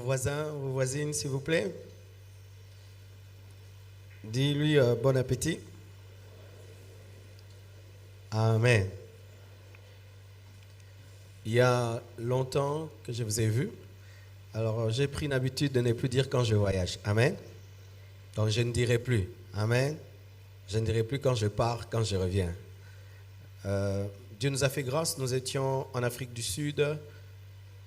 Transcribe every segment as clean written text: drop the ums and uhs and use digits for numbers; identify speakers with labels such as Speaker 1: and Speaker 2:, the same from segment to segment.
Speaker 1: voisin, vos voisines, s'il vous plaît. Dis-lui bon appétit. Amen. Il y a longtemps que je vous ai vu. Alors, j'ai pris l'habitude de ne plus dire quand je voyage. Amen. Donc, je ne dirai plus. Amen. Je ne dirai plus quand je pars, quand je reviens. Dieu nous a fait grâce. Nous étions en Afrique du Sud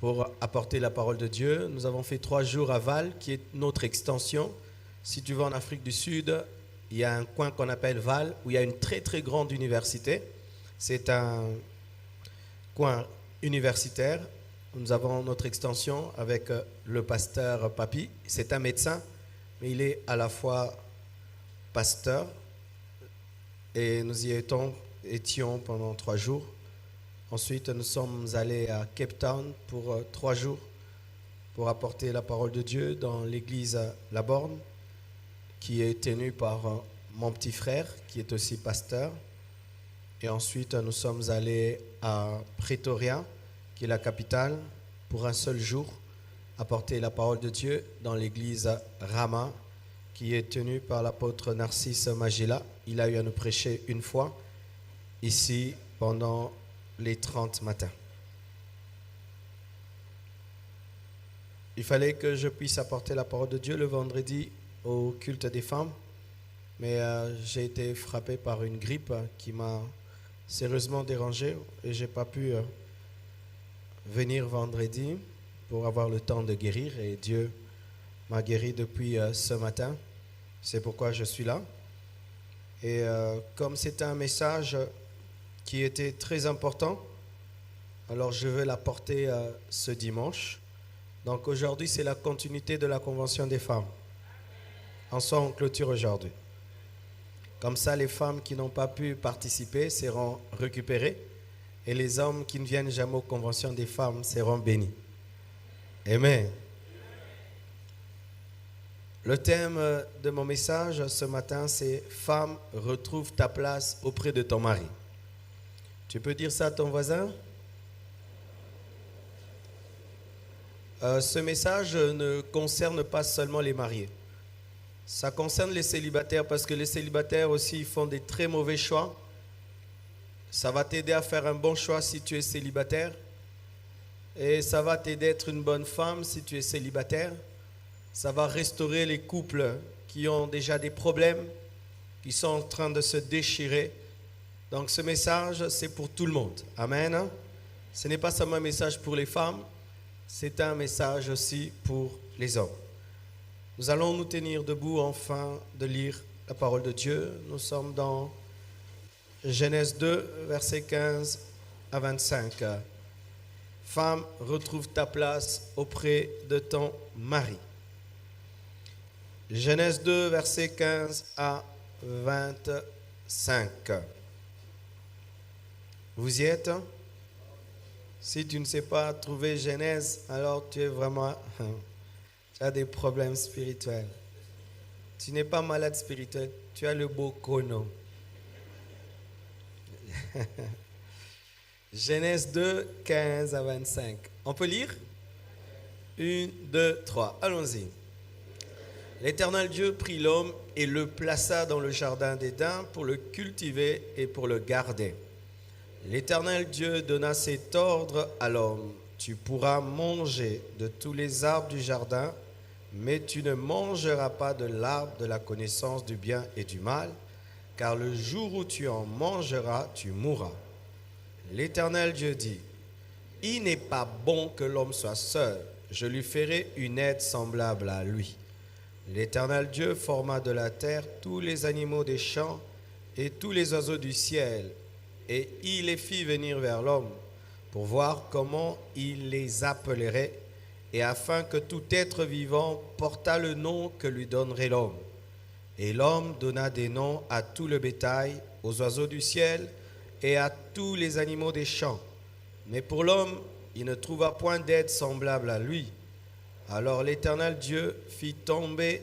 Speaker 1: pour apporter la parole de Dieu. Nous avons fait 3 jours à Val, qui est notre extension. Si tu vas en Afrique du Sud, il y a un coin qu'on appelle Val, où il y a une très très grande université. C'est un coin universitaire. Nous avons notre extension avec le pasteur Papi. C'est un médecin, mais il est à la fois pasteur. Et nous y étions pendant 3 jours. Ensuite, nous sommes allés à Cape Town pour 3 jours pour apporter la parole de Dieu dans l'église La Borne, qui est tenue par mon petit frère, qui est aussi pasteur. Et ensuite, nous sommes allés à Pretoria, qui est la capitale, pour un seul jour, apporter la parole de Dieu dans l'église Rama, qui est tenue par l'apôtre Narcisse Magila. Il a eu à nous prêcher une fois, ici, pendant les 30 matins. Il fallait que je puisse apporter la parole de Dieu le vendredi au culte des femmes, mais j'ai été frappé par une grippe qui m'a sérieusement dérangé et je n'ai pas pu venir vendredi pour avoir le temps de guérir, et Dieu m'a guéri depuis ce matin. C'est pourquoi je suis là. Et comme c'est un message qui était très important, alors je vais l'apporter ce dimanche. Donc aujourd'hui, c'est la continuité de la Convention des femmes. En soi, on clôture aujourd'hui. Comme ça, les femmes qui n'ont pas pu participer seront récupérées et les hommes qui ne viennent jamais aux conventions des femmes seront bénis. Amen. Le thème de mon message ce matin, c'est « Femme, retrouve ta place auprès de ton mari ». Tu peux dire ça à ton voisin? Ce message ne concerne pas seulement les mariés. Ça concerne les célibataires, parce que les célibataires aussi font des très mauvais choix. Ça va t'aider à faire un bon choix si tu es célibataire. Et ça va t'aider à être une bonne femme si tu es célibataire. Ça va restaurer les couples qui ont déjà des problèmes, qui sont en train de se déchirer. Donc ce message, c'est pour tout le monde. Amen. Ce n'est pas seulement un message pour les femmes, c'est un message aussi pour les hommes. Nous allons nous tenir debout enfin de lire la parole de Dieu. Nous sommes dans Genèse 2, versets 15 à 25. Femme, retrouve ta place auprès de ton mari. Genèse 2, versets 15 à 25. Vous y êtes? Si tu ne sais pas trouver Genèse, alors tu es vraiment... tu as des problèmes spirituels. Tu n'es pas malade spirituel, tu as le beau kono. Genèse 2, 15 à 25. On peut lire? 1, 2, 3. Allons-y. L'Éternel Dieu prit l'homme et le plaça dans le jardin d'Éden pour le cultiver et pour le garder. L'Éternel Dieu donna cet ordre à l'homme. Tu pourras manger de tous les arbres du jardin, mais tu ne mangeras pas de l'arbre de la connaissance du bien et du mal, car le jour où tu en mangeras, tu mourras. L'Éternel Dieu dit, « Il n'est pas bon que l'homme soit seul, je lui ferai une aide semblable à lui. » L'Éternel Dieu forma de la terre tous les animaux des champs et tous les oiseaux du ciel, et il les fit venir vers l'homme pour voir comment il les appellerait, et afin que tout être vivant portât le nom que lui donnerait l'homme. Et l'homme donna des noms à tout le bétail, aux oiseaux du ciel et à tous les animaux des champs. Mais pour l'homme, il ne trouva point d'aide semblable à lui. Alors l'Éternel Dieu fit tomber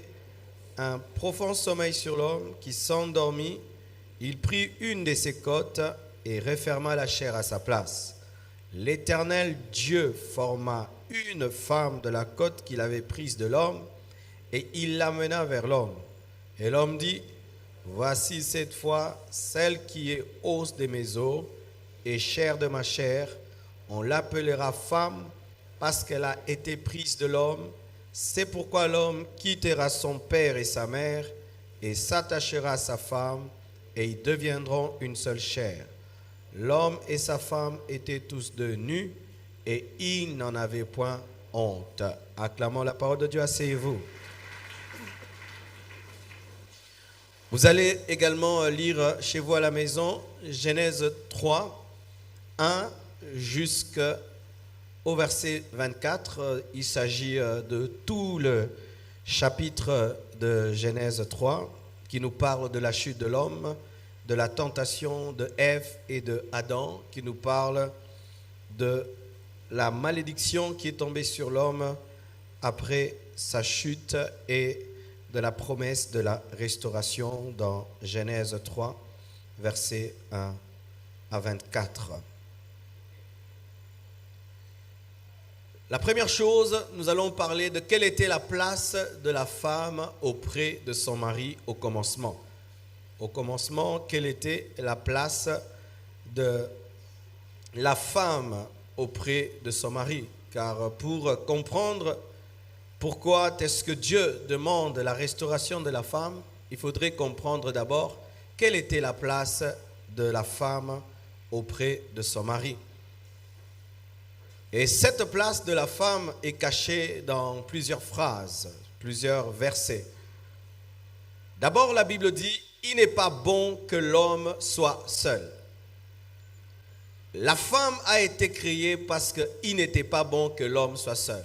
Speaker 1: un profond sommeil sur l'homme qui s'endormit. Il prit une de ses côtes et referma la chair à sa place. L'Éternel Dieu forma une femme de la côte qu'il avait prise de l'homme, et il l'amena vers l'homme. Et l'homme dit, voici cette fois celle qui est os de mes os et chair de ma chair. On l'appellera femme parce qu'elle a été prise de l'homme. C'est pourquoi l'homme quittera son père et sa mère et s'attachera à sa femme, et ils deviendront une seule chair. L'homme et sa femme étaient tous deux nus, et ils n'en avaient point honte. Acclamons la parole de Dieu, asseyez-vous. Vous allez également lire chez vous à la maison Genèse 3, 1 jusqu'au verset 24. Il s'agit de tout le chapitre de Genèse 3 qui nous parle de la chute de l'homme, de la tentation de Ève et de Adam, qui nous parle de la malédiction qui est tombée sur l'homme après sa chute et de la promesse de la restauration dans Genèse 3, versets 1 à 24. La première chose, nous allons parler de quelle était la place de la femme auprès de son mari au commencement. Au commencement, quelle était la place de la femme auprès de son mari? Car pour comprendre pourquoi est-ce que Dieu demande la restauration de la femme, il faudrait comprendre d'abord quelle était la place de la femme auprès de son mari. Et cette place de la femme est cachée dans plusieurs phrases, plusieurs versets. D'abord, la Bible dit, il n'est pas bon que l'homme soit seul. La femme a été créée parce qu'il n'était pas bon que l'homme soit seul.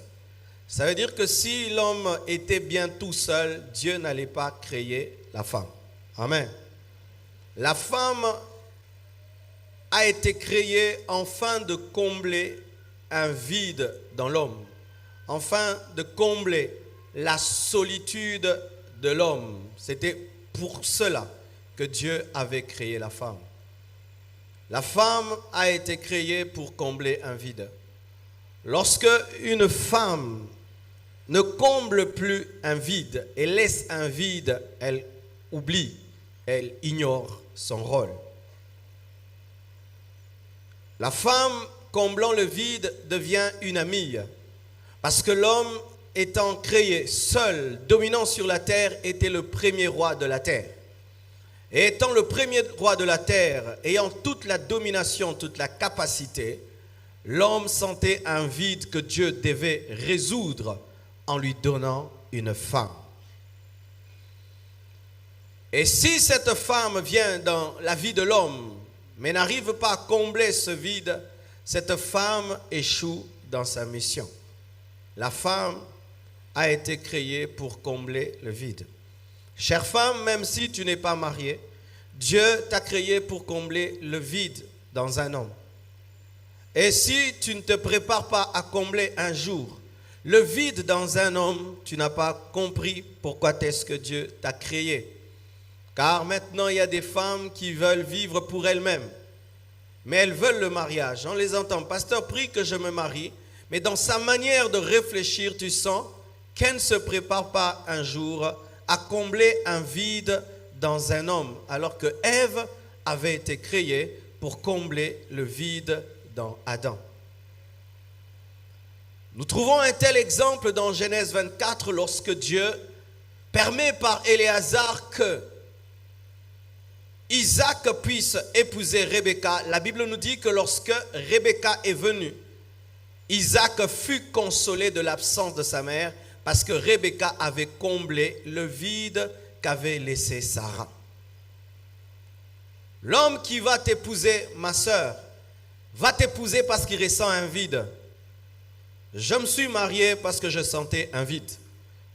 Speaker 1: Ça veut dire que si l'homme était bien tout seul, Dieu n'allait pas créer la femme. Amen. La femme a été créée afin de combler un vide dans l'homme, afin de combler la solitude de l'homme. C'était pour cela que Dieu avait créé la femme. La femme a été créée pour combler un vide. Lorsque une femme ne comble plus un vide et laisse un vide, elle oublie, elle ignore son rôle. La femme comblant le vide devient une amie, parce que l'homme étant créé seul, dominant sur la terre, était le premier roi de la terre. Et étant le premier roi de la terre, ayant toute la domination, toute la capacité, l'homme sentait un vide que Dieu devait résoudre en lui donnant une femme. Et si cette femme vient dans la vie de l'homme, mais n'arrive pas à combler ce vide, cette femme échoue dans sa mission. La femme a été créée pour combler le vide. Chère femme, même si tu n'es pas mariée, Dieu t'a créé pour combler le vide dans un homme. Et si tu ne te prépares pas à combler un jour le vide dans un homme, tu n'as pas compris pourquoi est-ce que Dieu t'a créé. Car maintenant, il y a des femmes qui veulent vivre pour elles-mêmes. Mais elles veulent le mariage. On les entend. Pasteur, prie que je me marie. Mais dans sa manière de réfléchir, tu sens qu'elle ne se prépare pas un jour à combler un vide dans un homme. Alors que Ève avait été créée pour combler le vide dans Adam. Nous trouvons un tel exemple dans Genèse 24 lorsque Dieu permet par Éléazar que Isaac puisse épouser Rebecca. La Bible nous dit que lorsque Rebecca est venue, Isaac fut consolé de l'absence de sa mère parce que Rebecca avait comblé le vide qu'avait laissé Sarah. L'homme qui va t'épouser, ma sœur, va t'épouser parce qu'il ressent un vide. Je me suis marié parce que je sentais un vide.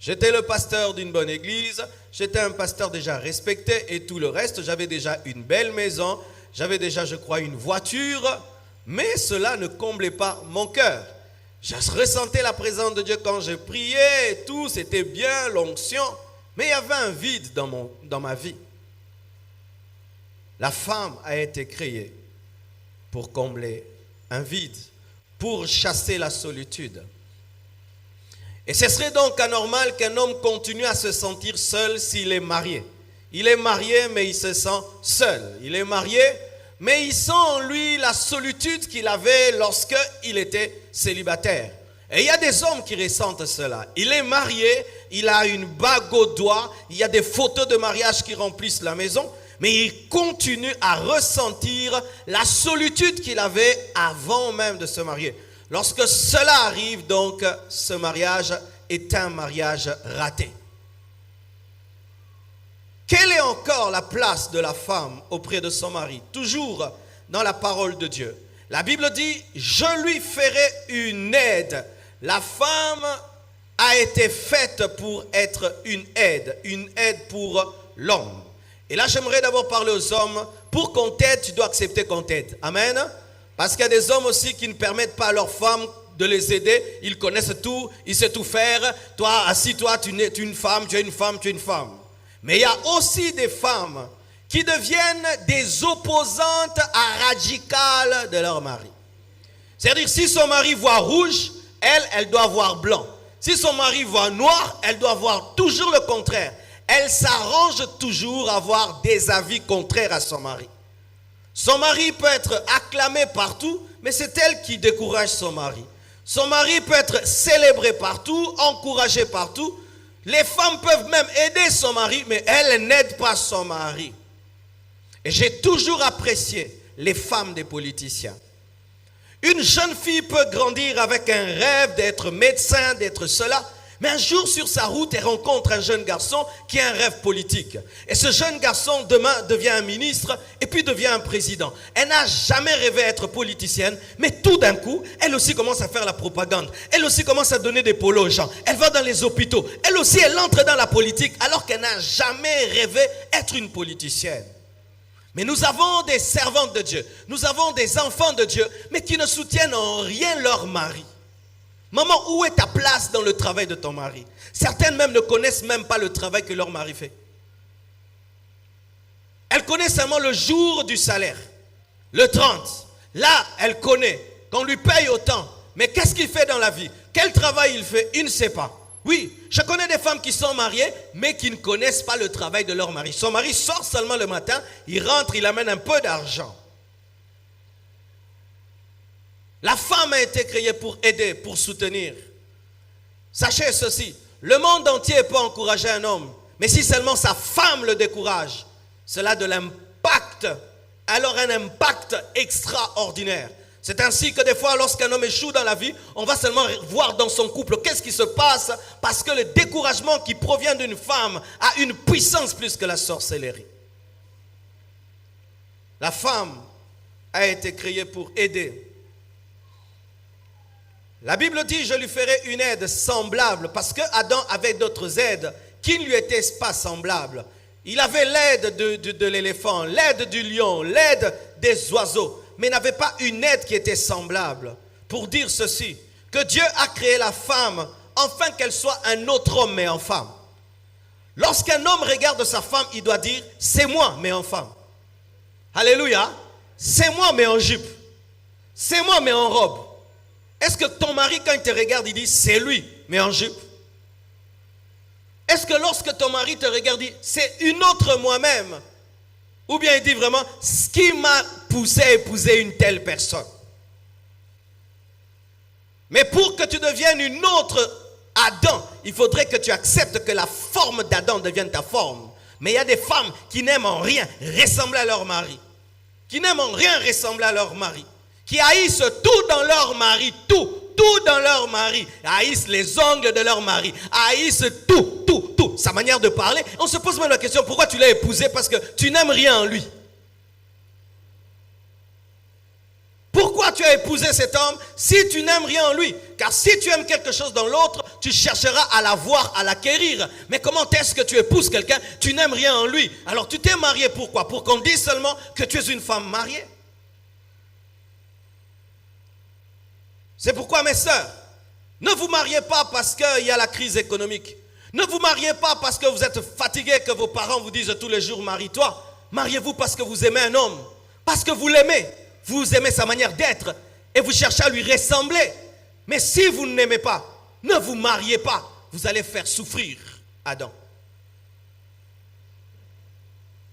Speaker 1: J'étais le pasteur d'une bonne église, j'étais un pasteur déjà respecté et tout le reste. J'avais déjà une belle maison, j'avais déjà, je crois, une voiture, mais cela ne comblait pas mon cœur. Je ressentais la présence de Dieu quand je priais et tout, c'était bien, l'onction, mais il y avait un vide dans ma vie. La femme a été créée pour combler un vide, pour chasser la solitude. Et ce serait donc anormal qu'un homme continue à se sentir seul s'il est marié. Il est marié, mais il se sent seul. Il est marié, mais il sent en lui la solitude qu'il avait lorsqu'il était célibataire. Et il y a des hommes qui ressentent cela. Il est marié, il a une bague au doigt, il y a des photos de mariage qui remplissent la maison, mais il continue à ressentir la solitude qu'il avait avant même de se marier. Lorsque cela arrive, donc, ce mariage est un mariage raté. Quelle est encore la place de la femme auprès de son mari? Toujours dans la parole de Dieu. La Bible dit, je lui ferai une aide. La femme a été faite pour être une aide pour l'homme. Et là, j'aimerais d'abord parler aux hommes. Pour qu'on t'aide, tu dois accepter qu'on t'aide. Amen. Parce qu'il y a des hommes aussi qui ne permettent pas à leurs femmes de les aider. Ils connaissent tout, ils savent tout faire. Toi, assis-toi, tu es une femme, tu es une femme, tu es une femme. Mais il y a aussi des femmes qui deviennent des opposantes à radicales de leur mari. C'est-à-dire, si son mari voit rouge, elle doit voir blanc. Si son mari voit noir, elle doit voir toujours le contraire. Elle s'arrange toujours à avoir des avis contraires à son mari. Son mari peut être acclamé partout, mais c'est elle qui décourage son mari. Son mari peut être célébré partout, encouragé partout. Les femmes peuvent même aider son mari, mais elle n'aide pas son mari. Et j'ai toujours apprécié les femmes des politiciens. Une jeune fille peut grandir avec un rêve d'être médecin, d'être cela, mais un jour sur sa route, elle rencontre un jeune garçon qui a un rêve politique. Et ce jeune garçon demain devient un ministre et puis devient un président. Elle n'a jamais rêvé être politicienne, mais tout d'un coup, elle aussi commence à faire la propagande. Elle aussi commence à donner des polos aux gens. Elle va dans les hôpitaux. Elle aussi, elle entre dans la politique alors qu'elle n'a jamais rêvé être une politicienne. Mais nous avons des servantes de Dieu, nous avons des enfants de Dieu, mais qui ne soutiennent en rien leur mari. Maman, où est ta place dans le travail de ton mari? Certaines même ne connaissent même pas le travail que leur mari fait. Elles connaissent seulement le jour du salaire, le 30. Là, elle connaît qu'on lui paye autant. Mais qu'est-ce qu'il fait dans la vie? Quel travail il fait? Il ne sait pas. Oui, je connais des femmes qui sont mariées, mais qui ne connaissent pas le travail de leur mari. Son mari sort seulement le matin, il rentre, il amène un peu d'argent. La femme a été créée pour aider, pour soutenir. Sachez ceci, le monde entier peut encourager un homme, mais si seulement sa femme le décourage, cela a de l'impact, alors un impact extraordinaire. C'est ainsi que des fois, lorsqu'un homme échoue dans la vie, on va seulement voir dans son couple qu'est-ce qui se passe, parce que le découragement qui provient d'une femme a une puissance plus que la sorcellerie. La femme a été créée pour aider. La Bible dit, je lui ferai une aide semblable, parce que Adam avait d'autres aides qui ne lui étaient pas semblables. Il avait l'aide de l'éléphant, l'aide du lion, l'aide des oiseaux, mais n'avait pas une aide qui était semblable. Pour dire ceci, que Dieu a créé la femme, afin qu'elle soit un autre homme, mais en femme. Lorsqu'un homme regarde sa femme, il doit dire, c'est moi, mais en femme. Alléluia. C'est moi, mais en jupe. C'est moi, mais en robe. Est-ce que ton mari, quand il te regarde, il dit, c'est lui, mais en jupe? Est-ce que lorsque ton mari te regarde, il dit, c'est une autre moi-même? Ou bien il dit vraiment, ce qui m'a poussé à épouser une telle personne? Mais pour que tu deviennes une autre Adam, il faudrait que tu acceptes que la forme d'Adam devienne ta forme. Mais il y a des femmes qui n'aiment en rien ressembler à leur mari. Qui n'aiment en rien ressembler à leur mari. Qui haïssent tout dans leur mari, tout dans leur mari. Haïssent les ongles de leur mari. Haïssent tout. Sa manière de parler. On se pose même la question, pourquoi tu l'as épousé? Parce que tu n'aimes rien en lui. Pourquoi tu as épousé cet homme si tu n'aimes rien en lui? Car si tu aimes quelque chose dans l'autre, tu chercheras à l'avoir, à l'acquérir. Mais comment est-ce que tu épouses quelqu'un? Tu n'aimes rien en lui. Alors tu t'es marié pourquoi? Pour qu'on dise seulement que tu es une femme mariée. C'est pourquoi mes sœurs, ne vous mariez pas parce qu'il y a la crise économique. Ne vous mariez pas parce que vous êtes fatigué, que vos parents vous disent tous les jours marie-toi. Mariez-vous parce que vous aimez un homme, parce que vous l'aimez. Vous aimez sa manière d'être et vous cherchez à lui ressembler. Mais si vous ne l'aimez pas, Ne vous mariez pas, vous allez faire souffrir Adam.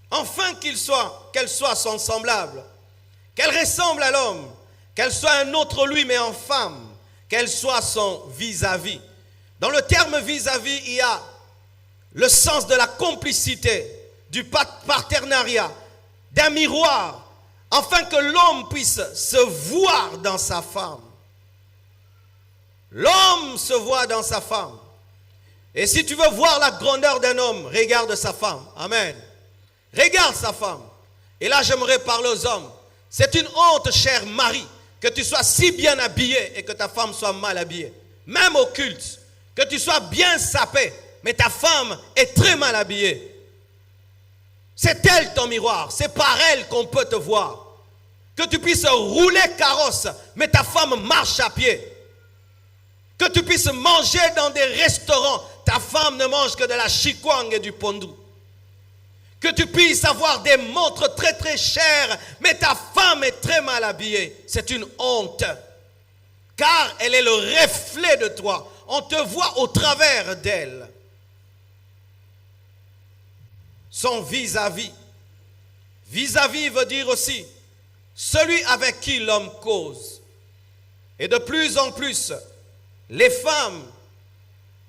Speaker 1: Enfin qu'elle soit son semblable, qu'elle ressemble à l'homme, qu'elle soit un autre lui mais en femme, qu'elle soit son vis-à-vis. Dans le terme vis-à-vis, il y a le sens de la complicité, du partenariat, d'un miroir, afin que l'homme puisse se voir dans sa femme. L'homme se voit dans sa femme. Et si tu veux voir la grandeur d'un homme, regarde sa femme. Amen. Regarde sa femme. Et là, j'aimerais parler aux hommes. C'est une honte, cher mari, que tu sois si bien habillé et que ta femme soit mal habillée. Même au culte, que tu sois bien sapé, mais ta femme est très mal habillée. C'est elle ton miroir, c'est par elle qu'on peut te voir. Que tu puisses rouler carrosse, mais ta femme marche à pied. Que tu puisses manger dans des restaurants, ta femme ne mange que de la chikwang et du pondou. Que tu puisses avoir des montres très très chères, mais ta femme est très mal habillée. C'est une honte. Car elle est le reflet de toi. On te voit au travers d'elle. Son vis-à-vis. Vis-à-vis veut dire aussi celui avec qui l'homme cause. Et de plus en plus, les femmes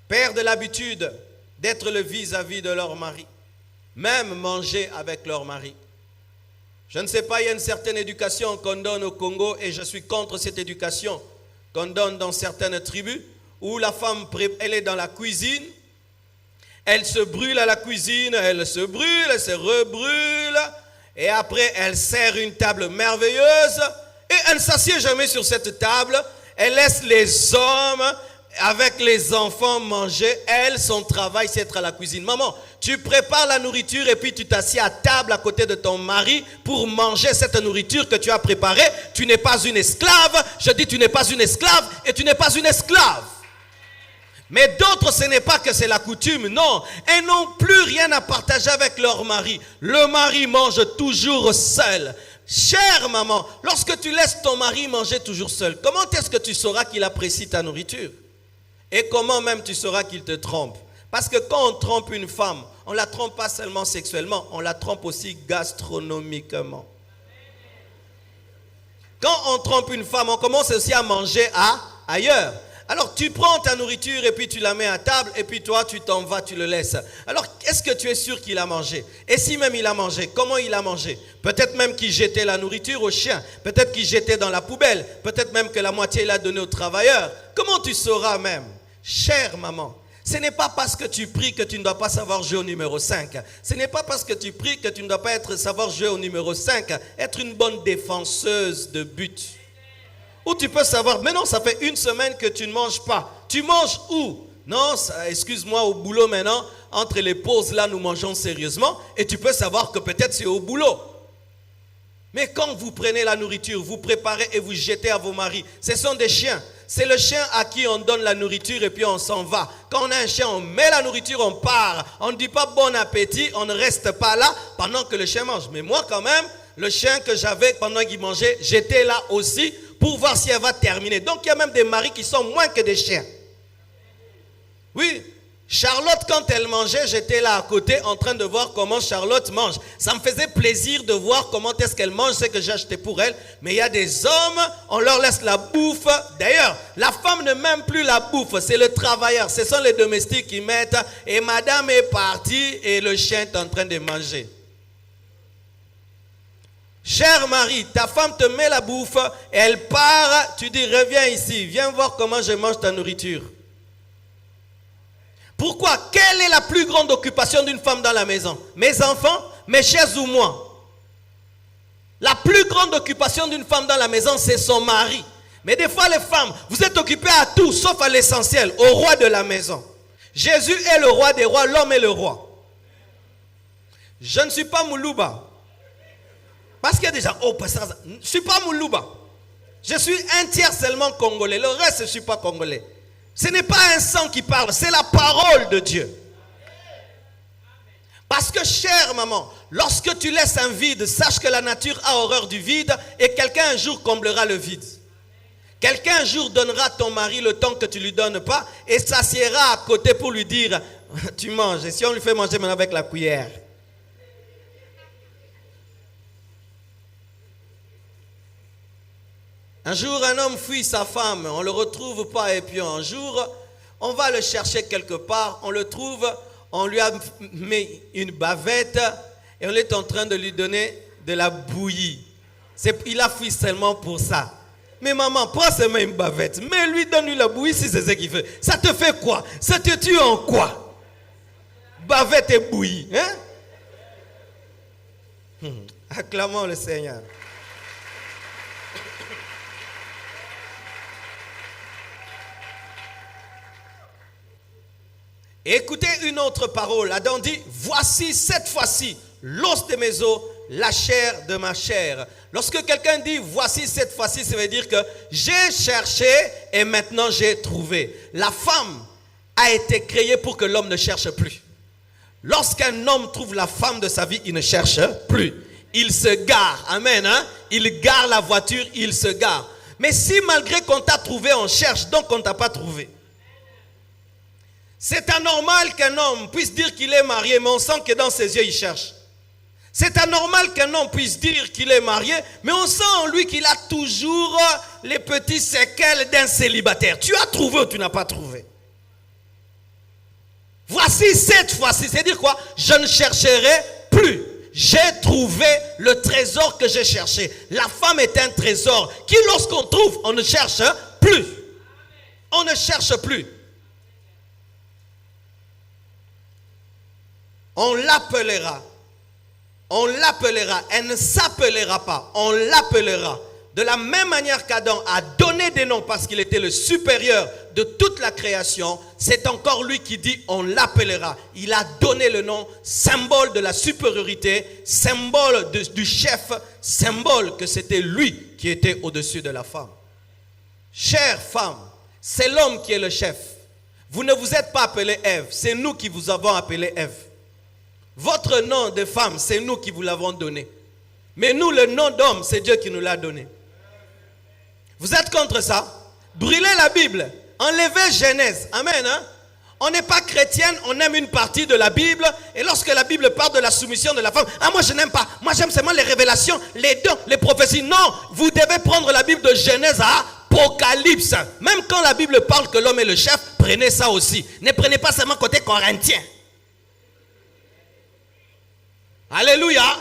Speaker 1: perdent l'habitude d'être le vis-à-vis de leur mari. Même manger avec leur mari. Je ne sais pas, il y a une certaine éducation qu'on donne au Congo et je suis contre cette éducation qu'on donne dans certaines tribus où la femme, elle est dans la cuisine, elle se brûle à la cuisine, elle se brûle, elle se rebrûle et après elle sert une table merveilleuse et elle ne s'assied jamais sur cette table, elle laisse les hommes avec les enfants manger, elle, son travail, c'est être à la cuisine. Maman, tu prépares la nourriture et puis tu t'assieds à table à côté de ton mari pour manger cette nourriture que tu as préparée. Tu n'es pas une esclave. Je dis tu n'es pas une esclave et tu n'es pas une esclave. Mais d'autres, ce n'est pas que c'est la coutume, non. Elles n'ont plus rien à partager avec leur mari. Le mari mange toujours seul. Chère maman, lorsque tu laisses ton mari manger toujours seul, comment est-ce que tu sauras qu'il apprécie ta nourriture? Et comment même tu sauras qu'il te trompe? Parce que quand on trompe une femme, on ne la trompe pas seulement sexuellement, on la trompe aussi gastronomiquement. Quand on trompe une femme, on commence aussi à manger ailleurs. Alors tu prends ta nourriture et puis tu la mets à table et puis toi tu t'en vas, tu le laisses. Alors est-ce que tu es sûr qu'il a mangé? Et si même il a mangé, comment il a mangé? Peut-être même qu'il jetait la nourriture au chien, peut-être qu'il jetait dans la poubelle, peut-être même que la moitié il a donné aux travailleurs. Comment tu sauras même? Chère maman, ce n'est pas parce que tu pries que tu ne dois pas savoir jouer au numéro 5. Ce n'est pas parce que tu pries que tu ne dois pas savoir jouer au numéro 5, être une bonne défenseuse de but. Ou tu peux savoir, mais non, ça fait une semaine que tu ne manges pas. Tu manges où? Non, excuse-moi, au boulot maintenant, entre les pauses là, nous mangeons sérieusement. Et tu peux savoir que peut-être c'est au boulot. Mais quand vous prenez la nourriture, vous préparez et vous jetez à vos maris, ce sont des chiens. C'est le chien à qui on donne la nourriture et puis on s'en va. Quand on a un chien, on met la nourriture, on part. On ne dit pas bon appétit, on ne reste pas là pendant que le chien mange. Mais moi quand même, le chien que j'avais pendant qu'il mangeait, j'étais là aussi pour voir si elle va terminer. Donc il y a même des maris qui sont moins que des chiens. Oui. Charlotte, quand elle mangeait, j'étais là à côté en train de voir comment Charlotte mange. Ça me faisait plaisir de voir comment est-ce qu'elle mange, ce que j'ai acheté pour elle. Mais il y a des hommes, on leur laisse la bouffe. D'ailleurs, la femme ne met plus la bouffe, c'est le travailleur. Ce sont les domestiques qui mettent. Et madame est partie et le chien est en train de manger. Cher mari, ta femme te met la bouffe, elle part, tu dis reviens ici, viens voir comment je mange ta nourriture. Pourquoi? Quelle est la plus grande occupation d'une femme dans la maison? Mes enfants, mes chaises ou moi? La plus grande occupation d'une femme dans la maison, c'est son mari. Mais des fois, les femmes, vous êtes occupées à tout, sauf à l'essentiel, au roi de la maison. Jésus est le roi des rois, l'homme est le roi. Je ne suis pas Moulouba. Parce qu'il y a des gens, oh, pasteur, je ne suis pas Moulouba. Je suis un tiers seulement congolais, le reste, je ne suis pas congolais. Ce n'est pas un sang qui parle, c'est la parole de Dieu. Parce que, chère maman, lorsque tu laisses un vide, sache que la nature a horreur du vide et quelqu'un un jour comblera le vide. Quelqu'un un jour donnera à ton mari le temps que tu ne lui donnes pas et s'assiera à côté pour lui dire, tu manges. Et si on lui fait manger maintenant avec la cuillère? Un jour, un homme fuit sa femme, on ne le retrouve pas et puis un jour, on va le chercher quelque part, on le trouve, on lui a mis une bavette et on est en train de lui donner de la bouillie. Il a fui seulement pour ça. Mais maman, prends seulement une bavette, mais lui donne-lui la bouillie si c'est ce qu'il fait. Ça te fait quoi? Ça te tue en quoi? Bavette et bouillie, hein? Acclamons le Seigneur. Écoutez une autre parole. Adam dit, voici cette fois-ci l'os de mes os, la chair de ma chair. Lorsque quelqu'un dit, voici cette fois-ci, ça veut dire que j'ai cherché et maintenant j'ai trouvé. La femme a été créée pour que l'homme ne cherche plus. Lorsqu'un homme trouve la femme de sa vie, il ne cherche plus. Il se gare. Amen. Hein? Il gare la voiture, il se gare. Mais si malgré qu'on t'a trouvé, on cherche, donc on ne t'a pas trouvé. C'est anormal qu'un homme puisse dire qu'il est marié, mais on sent que dans ses yeux, il cherche. C'est anormal qu'un homme puisse dire qu'il est marié, mais on sent en lui qu'il a toujours les petits séquelles d'un célibataire. Tu as trouvé ou tu n'as pas trouvé? Voici cette fois-ci, c'est-à-dire quoi? Je ne chercherai plus. J'ai trouvé le trésor que j'ai cherché. La femme est un trésor qui, lorsqu'on trouve, on ne cherche plus. On ne cherche plus. On l'appellera. On l'appellera. Elle ne s'appellera pas. On l'appellera. De la même manière qu'Adam a donné des noms parce qu'il était le supérieur de toute la création, c'est encore lui qui dit on l'appellera. Il a donné le nom, symbole de la supériorité, symbole du chef, symbole que c'était lui qui était au-dessus de la femme. Chère femme, c'est l'homme qui est le chef. Vous ne vous êtes pas appelé Ève, c'est nous qui vous avons appelé Ève. Votre nom de femme, c'est nous qui vous l'avons donné. Mais nous, le nom d'homme, c'est Dieu qui nous l'a donné. Vous êtes contre ça? Brûlez la Bible. Enlevez Genèse. Amen. Hein? On n'est pas chrétienne, on aime une partie de la Bible. Et lorsque la Bible parle de la soumission de la femme, ah moi je n'aime pas. Moi j'aime seulement les révélations, les dons, les prophéties. Non, vous devez prendre la Bible de Genèse à Apocalypse. Même quand la Bible parle que l'homme est le chef, prenez ça aussi. Ne prenez pas seulement côté corinthien. Alléluia.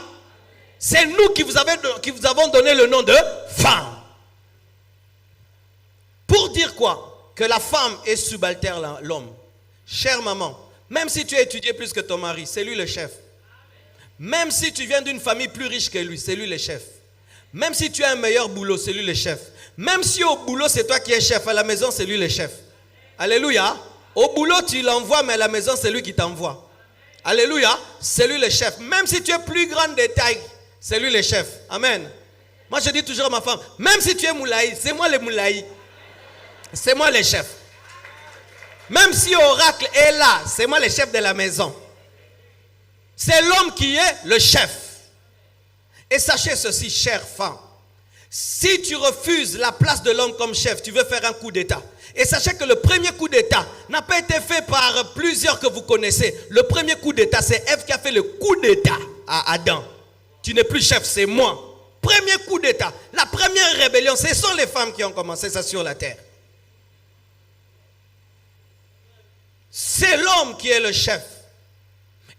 Speaker 1: C'est nous qui vous avons donné le nom de femme. Pour dire quoi? Que la femme est subalterne à l'homme. Chère maman, même si tu as étudié plus que ton mari, c'est lui le chef. Même si tu viens d'une famille plus riche que lui, c'est lui le chef. Même si tu as un meilleur boulot, c'est lui le chef. Même si au boulot, c'est toi qui es chef, à la maison, c'est lui le chef. Alléluia. Au boulot, tu l'envoies, mais à la maison, c'est lui qui t'envoie. Alléluia. C'est lui le chef. Même si tu es plus grand de taille, c'est lui le chef. Amen. Moi, je dis toujours à ma femme, même si tu es moulaï, c'est moi le moulaï. C'est moi le chef. Même si Oracle est là, c'est moi le chef de la maison. C'est l'homme qui est le chef. Et sachez ceci, chère femme. Si tu refuses la place de l'homme comme chef, tu veux faire un coup d'état. Et sachez que le premier coup d'état n'a pas été fait par plusieurs que vous connaissez. Le premier coup d'état, c'est Ève qui a fait le coup d'état à Adam. Tu n'es plus chef, c'est moi. Premier coup d'état. La première rébellion, ce sont les femmes qui ont commencé ça sur la terre. C'est l'homme qui est le chef.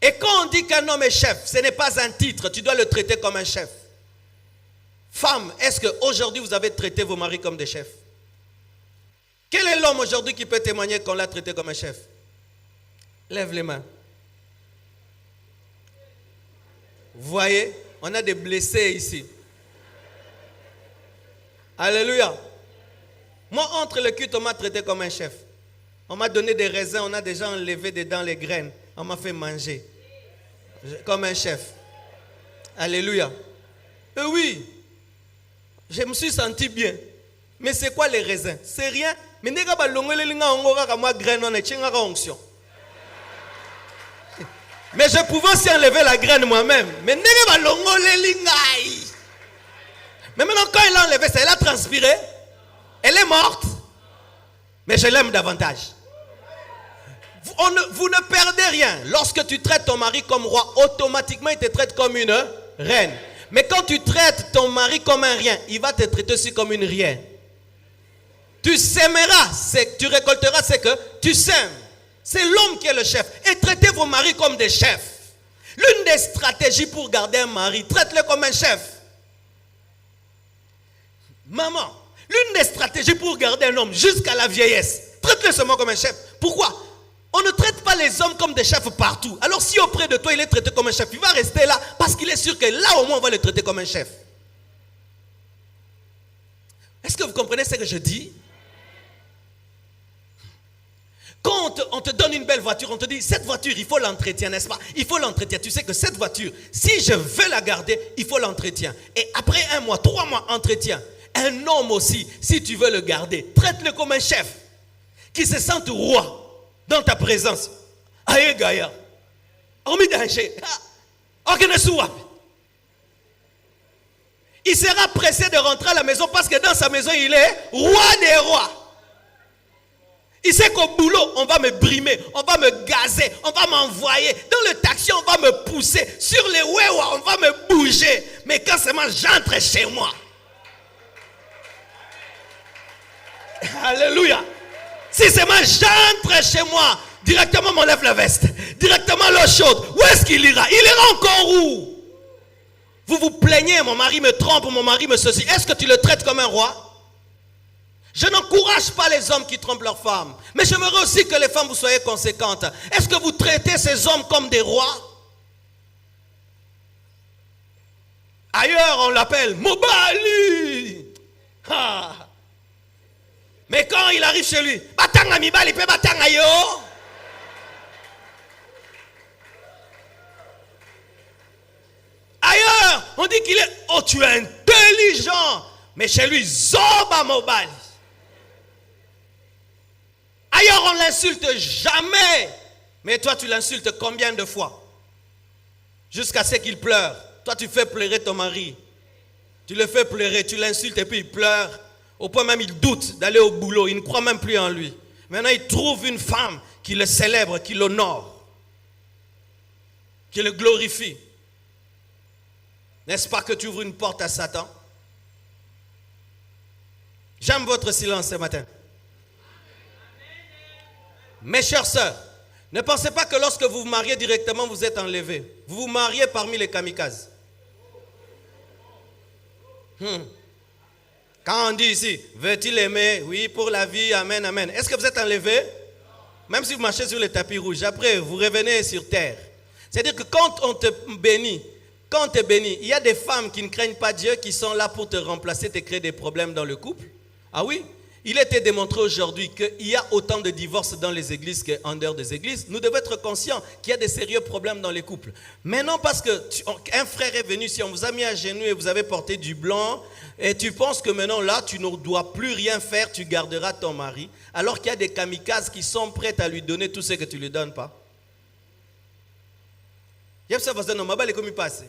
Speaker 1: Et quand on dit qu'un homme est chef, ce n'est pas un titre, tu dois le traiter comme un chef. Femme, est-ce qu'aujourd'hui vous avez traité vos maris comme des chefs? Quel est l'homme aujourd'hui qui peut témoigner qu'on l'a traité comme un chef? Lève les mains. Vous voyez, on a des blessés ici. Alléluia. Moi, entre le culte, on m'a traité comme un chef. On m'a donné des raisins, on a déjà enlevé dedans les graines. On m'a fait manger. Comme un chef. Alléluia. Et oui, je me suis senti bien. Mais c'est quoi les raisins? C'est rien. Mais je pouvais aussi enlever la graine moi-même. Mais maintenant, quand il a enlevé ça, il a transpiré. Elle est morte, mais je l'aime davantage. Vous ne perdez rien. Lorsque tu traites ton mari comme roi, automatiquement il te traite comme une reine. Mais quand tu traites ton mari comme un rien, il va te traiter aussi comme une rien. Tu sèmeras, tu récolteras ce que tu sèmes. C'est l'homme qui est le chef. Et traitez vos maris comme des chefs. L'une des stratégies pour garder un mari, traite-le comme un chef. Maman, l'une des stratégies pour garder un homme jusqu'à la vieillesse, traite-le seulement comme un chef. Pourquoi? On ne traite pas les hommes comme des chefs partout. Alors si auprès de toi il est traité comme un chef, il va rester là parce qu'il est sûr que là au moins on va le traiter comme un chef. Est-ce que vous comprenez ce que je dis? Quand on te donne une belle voiture, on te dit cette voiture il faut l'entretien, n'est-ce pas? Il faut l'entretien. Tu sais que cette voiture, si je veux la garder, il faut l'entretien. Et après 1 mois, 3 mois, entretien. Un homme aussi, si tu veux le garder, traite-le comme un chef qui se sente roi dans ta présence. Aïe Gaïa. Il sera pressé de rentrer à la maison parce que dans sa maison il est roi des rois. Il sait qu'au boulot on va me brimer, on va me gazer, on va m'envoyer. Dans le taxi on va me pousser. Sur les wewa on va me bouger. Mais quand seulement j'entre chez moi. Alléluia. Si seulement j'entre chez moi, directement m'enlève la veste, directement l'eau chaude. Où est-ce qu'il ira? Il ira encore où? Vous vous plaignez, mon mari me trompe, mon mari me ceci. Est-ce que tu le traites comme un roi? Je n'encourage pas les hommes qui trompent leurs femmes. Mais j'aimerais aussi que les femmes vous soyez conséquentes. Est-ce que vous traitez ces hommes comme des rois? Ailleurs, on l'appelle Mobali. Ah. Mais quand il arrive chez lui, batanga mibali pe batanga yo. Ailleurs, on dit qu'il est, oh tu es intelligent. Mais chez lui, zoba mobali. Ailleurs, on l'insulte jamais. Mais toi, tu l'insultes combien de fois? Jusqu'à ce qu'il pleure. Toi, tu fais pleurer ton mari. Tu le fais pleurer, tu l'insultes et puis il pleure. Au point même, il doute d'aller au boulot. Il ne croit même plus en lui. Maintenant, il trouve une femme qui le célèbre, qui l'honore, qui le glorifie. N'est-ce pas que tu ouvres une porte à Satan? J'aime votre silence ce matin. Mes chères sœurs, ne pensez pas que lorsque vous vous mariez directement, vous êtes enlevé. Vous vous mariez parmi les kamikazes. Quand on dit ici, veut-il aimer? Oui, pour la vie, amen, amen. Est-ce que vous êtes enlevé? Même si vous marchez sur le tapis rouge, après vous revenez sur terre. C'est-à-dire que quand on te bénit, il y a des femmes qui ne craignent pas Dieu, qui sont là pour te remplacer, te créer des problèmes dans le couple. Ah oui? Il a été démontré aujourd'hui qu'il y a autant de divorces dans les églises qu'en dehors des églises. Nous devons être conscients qu'il y a des sérieux problèmes dans les couples. Maintenant, parce qu'un frère est venu, si on vous a mis à genoux et vous avez porté du blanc, et tu penses que maintenant là, tu ne dois plus rien faire, tu garderas ton mari, alors qu'il y a des kamikazes qui sont prêts à lui donner tout ce que tu ne lui donnes pas. Il y a ça, vous non, ma comme il passe.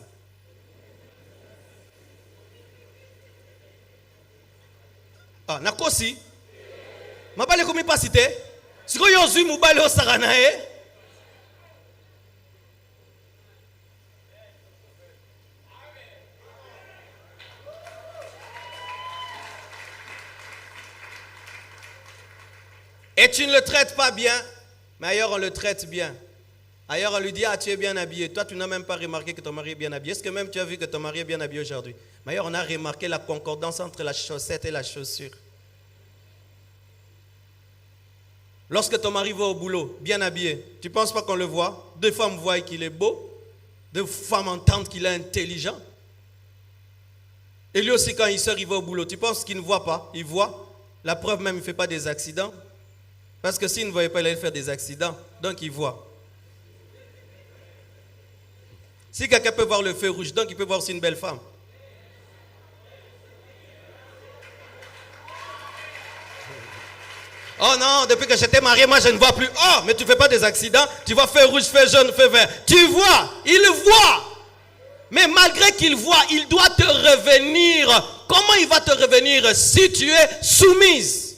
Speaker 1: Ah, nakosi. Mabale comme il passe, si vous avez mobile au saranae. Et tu ne le traites pas bien, mais ailleurs on le traite bien. Ailleurs on lui dit, ah tu es bien habillé. Toi tu n'as même pas remarqué que ton mari est bien habillé. Est-ce que même tu as vu que ton mari est bien habillé aujourd'hui? Mais ailleurs on a remarqué la concordance entre la chaussette et la chaussure. Lorsque ton mari va au boulot, bien habillé, tu ne penses pas qu'on le voit? Deux femmes voient qu'il est beau. Deux femmes entendent qu'il est intelligent. Et lui aussi quand il sort, il va au boulot. Tu penses qu'il ne voit pas? Il voit. La preuve même, il ne fait pas des accidents. Parce que s'il ne voyait pas, il allait faire des accidents. Donc il voit. Si quelqu'un peut voir le feu rouge, donc il peut voir aussi une belle femme. Oh non, depuis que j'étais marié, moi je ne vois plus. Oh, mais tu ne fais pas des accidents. Tu vois feu rouge, feu jaune, feu vert. Tu vois, il voit. Mais malgré qu'il voit, il doit te revenir comment il va te revenir si tu es soumise?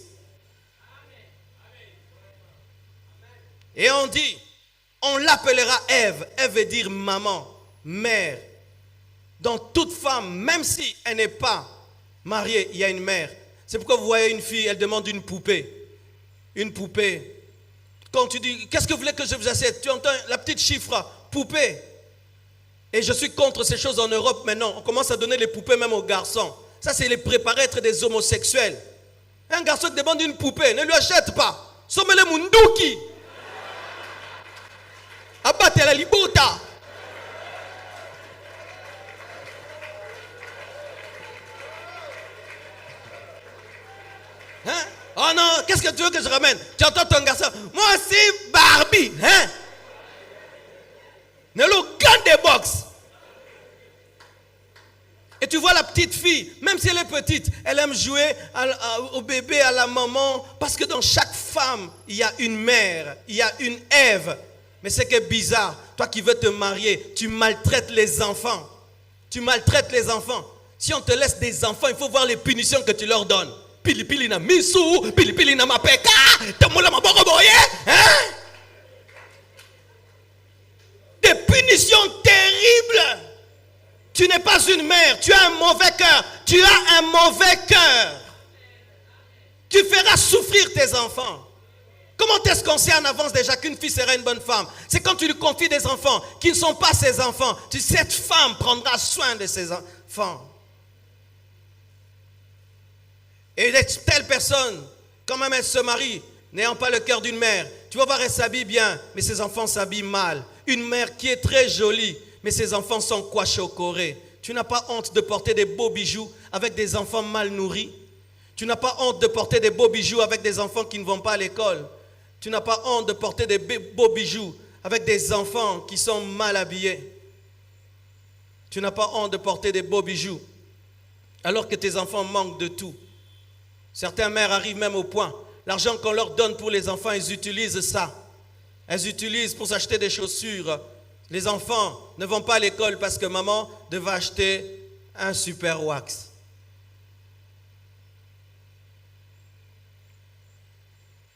Speaker 1: Et on dit, on l'appellera Ève. Ève veut dire maman, mère. Donc toute femme, même si elle n'est pas mariée, il y a une mère. C'est pourquoi vous voyez une fille, elle demande une poupée. Une poupée. Quand tu dis, qu'est-ce que vous voulez que je vous achète? Tu entends la petite chiffre, poupée. Et je suis contre ces choses en Europe maintenant. On commence à donner les poupées même aux garçons. Ça, c'est les préparer à être des homosexuels. Un garçon qui demande une poupée, ne lui achète pas. Sommez-le munduki. Abattez la libota. Hein? Oh non, qu'est-ce que tu veux que je ramène? Tu entends ton garçon? Moi aussi, Barbie. Hein? Ne le gagne des box. Et tu vois la petite fille, même si elle est petite, elle aime jouer au bébé, à la maman. Parce que dans chaque femme, il y a une mère, il y a une Ève. Mais c'est que bizarre, toi qui veux te marier, tu maltraites les enfants. Tu maltraites les enfants. Si on te laisse des enfants, il faut voir les punitions que tu leur donnes. Pili pili na misu, pili pili na mapeka, temola maboko boye, hein? Des punitions terribles. Tu n'es pas une mère, tu as un mauvais cœur. Tu as un mauvais cœur. Tu feras souffrir tes enfants. Comment est-ce qu'on sait en avance déjà qu'une fille sera une bonne femme? C'est quand tu lui confies des enfants qui ne sont pas ses enfants. Cette femme prendra soin de ses enfants. Et telle personne, quand même elle se marie, n'ayant pas le cœur d'une mère, tu vas voir, elle s'habille bien, mais ses enfants s'habillent mal. Une mère qui est très jolie, mais ses enfants sont kwashokorés. Tu n'as pas honte de porter des beaux bijoux avec des enfants mal nourris? Tu n'as pas honte de porter des beaux bijoux avec des enfants qui ne vont pas à l'école? Tu n'as pas honte de porter des beaux bijoux avec des enfants qui sont mal habillés? Tu n'as pas honte de porter des beaux bijoux alors que tes enfants manquent de tout? Certaines mères arrivent même au point, l'argent qu'on leur donne pour les enfants, ils utilisent ça. Elles utilisent pour s'acheter des chaussures. Les enfants ne vont pas à l'école parce que maman devait acheter un super wax.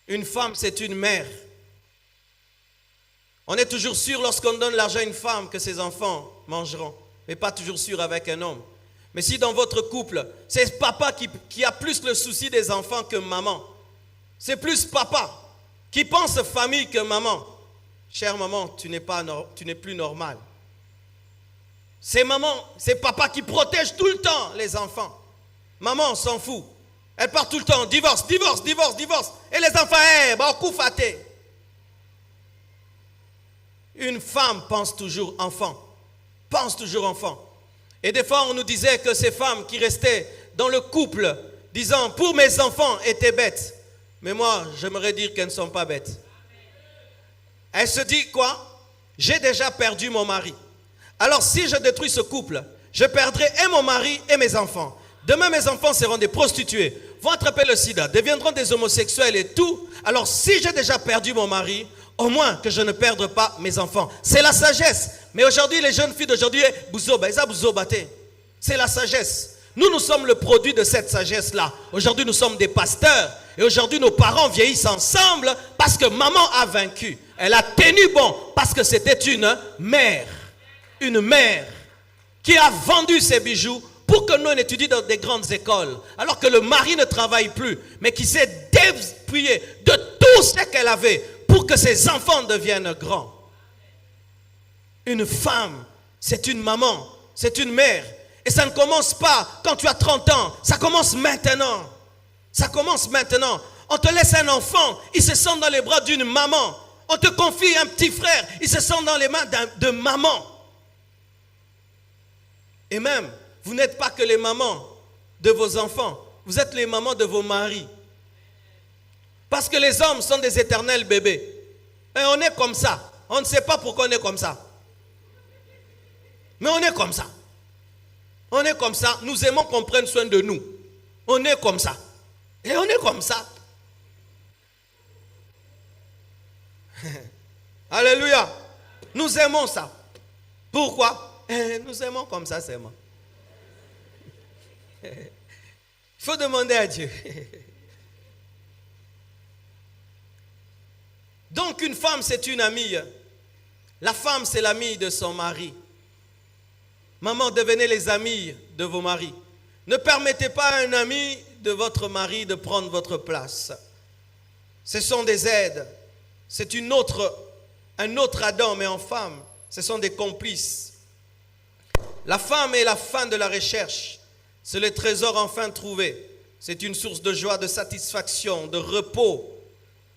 Speaker 1: Une femme, c'est une mère. On est toujours sûr lorsqu'on donne l'argent à une femme que ses enfants mangeront, mais pas toujours sûr avec un homme. Mais si dans votre couple, c'est papa qui a plus le souci des enfants que maman, c'est plus papa qui pense famille que maman, chère maman, tu n'es plus normal. C'est maman, c'est papa qui protège tout le temps les enfants. Maman s'en fout. Elle part tout le temps, divorce, divorce, divorce, divorce. Et les enfants, beaucoup faté. Une femme pense toujours enfant. Pense toujours enfant. Et des fois, on nous disait que ces femmes qui restaient dans le couple, disant, pour mes enfants, étaient bêtes. Mais moi, j'aimerais dire qu'elles ne sont pas bêtes. Elle se dit quoi? J'ai déjà perdu mon mari. Alors si je détruis ce couple, je perdrai et mon mari et mes enfants. Demain, mes enfants seront des prostituées, vont attraper le sida, deviendront des homosexuels et tout. Alors si j'ai déjà perdu mon mari, au moins que je ne perde pas mes enfants. C'est la sagesse. Mais aujourd'hui, les jeunes filles d'aujourd'hui, c'est la sagesse. Nous sommes le produit de cette sagesse-là. Aujourd'hui, nous sommes des pasteurs. Et aujourd'hui, nos parents vieillissent ensemble parce que maman a vaincu. Elle a tenu bon parce que c'était une mère. Une mère qui a vendu ses bijoux pour que nous on étudie dans des grandes écoles. Alors que le mari ne travaille plus, mais qui s'est dépouillé de tout ce qu'elle avait pour que ses enfants deviennent grands. Une femme, c'est une maman, c'est une mère. Et ça ne commence pas quand tu as 30 ans, ça commence maintenant. Ça commence maintenant. On te laisse un enfant, il se sent dans les bras d'une maman. On te confie un petit frère, il se sent dans les mains de maman. Et même, vous n'êtes pas que les mamans de vos enfants, vous êtes les mamans de vos maris. Parce que les hommes sont des éternels bébés. Et on est comme ça. On ne sait pas pourquoi on est comme ça. Mais on est comme ça. On est comme ça. Nous aimons qu'on prenne soin de nous. On est comme ça. Et on est comme ça. Alléluia. Nous aimons ça. Pourquoi? Nous aimons comme ça seulement. faut demander à Dieu. Donc une femme, c'est une amie. La femme, c'est l'amie de son mari. Maman, devenez les amis de vos maris. Ne permettez pas à un ami de votre mari de prendre votre place. Ce sont des aides. C'est un autre Adam, mais en femme. Ce sont des complices. La femme est la fin de la recherche. C'est le trésor enfin trouvé. C'est une source de joie, de satisfaction, de repos,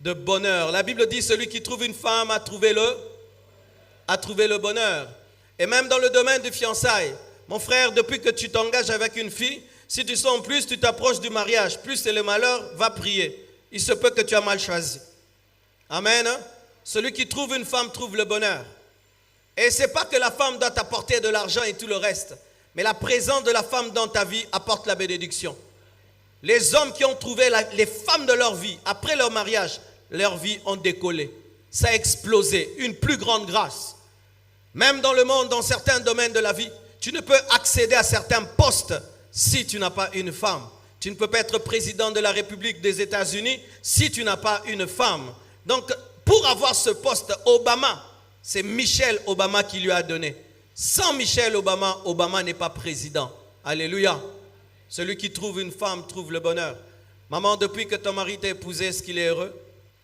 Speaker 1: de bonheur. La Bible dit, celui qui trouve une femme a trouvé le bonheur. Et même dans le domaine du fiançailles, mon frère, depuis que tu t'engages avec une fille, si tu sens plus, tu t'approches du mariage, plus c'est le malheur, va prier. Il se peut que tu as mal choisi. Amen. Celui qui trouve une femme trouve le bonheur. Et ce n'est pas que la femme doit t'apporter de l'argent et tout le reste, mais la présence de la femme dans ta vie apporte la bénédiction. Les hommes qui ont trouvé les femmes de leur vie, après leur mariage, leur vie ont décollé. Ça a explosé, une plus grande grâce. Même dans le monde, dans certains domaines de la vie, tu ne peux accéder à certains postes si tu n'as pas une femme. Tu ne peux pas être président de la République des États-Unis si tu n'as pas une femme. Donc, pour avoir ce poste, Obama, c'est Michelle Obama qui lui a donné. Sans Michelle Obama, Obama n'est pas président. Alléluia. Celui qui trouve une femme trouve le bonheur. Maman, depuis que ton mari t'a épousé, est-ce qu'il est heureux?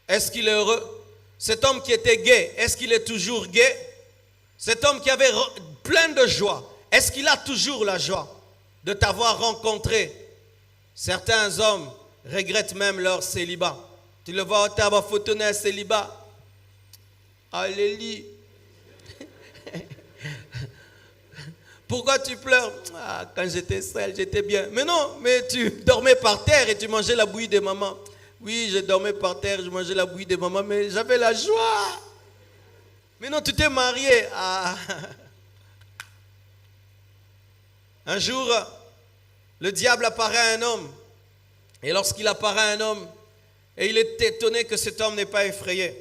Speaker 1: Est-ce qu'il est heureux? Cet homme qui était gay, est-ce qu'il est toujours gay? Cet homme qui avait plein de joie, est-ce qu'il a toujours la joie de t'avoir rencontré? Certains hommes regrettent même leur célibat. Tu le vois, tu as photo d'un célibat. Alléluia. Pourquoi tu pleures? Ah, quand j'étais seul, j'étais bien. Mais non, mais tu dormais par terre et tu mangeais la bouillie de maman. Oui, je dormais par terre, je mangeais la bouillie de maman, mais j'avais la joie. Mais non, tu t'es marié. Ah. Un jour, le diable apparaît à un homme. Et lorsqu'il apparaît à un homme, et il est étonné que cet homme n'est pas effrayé.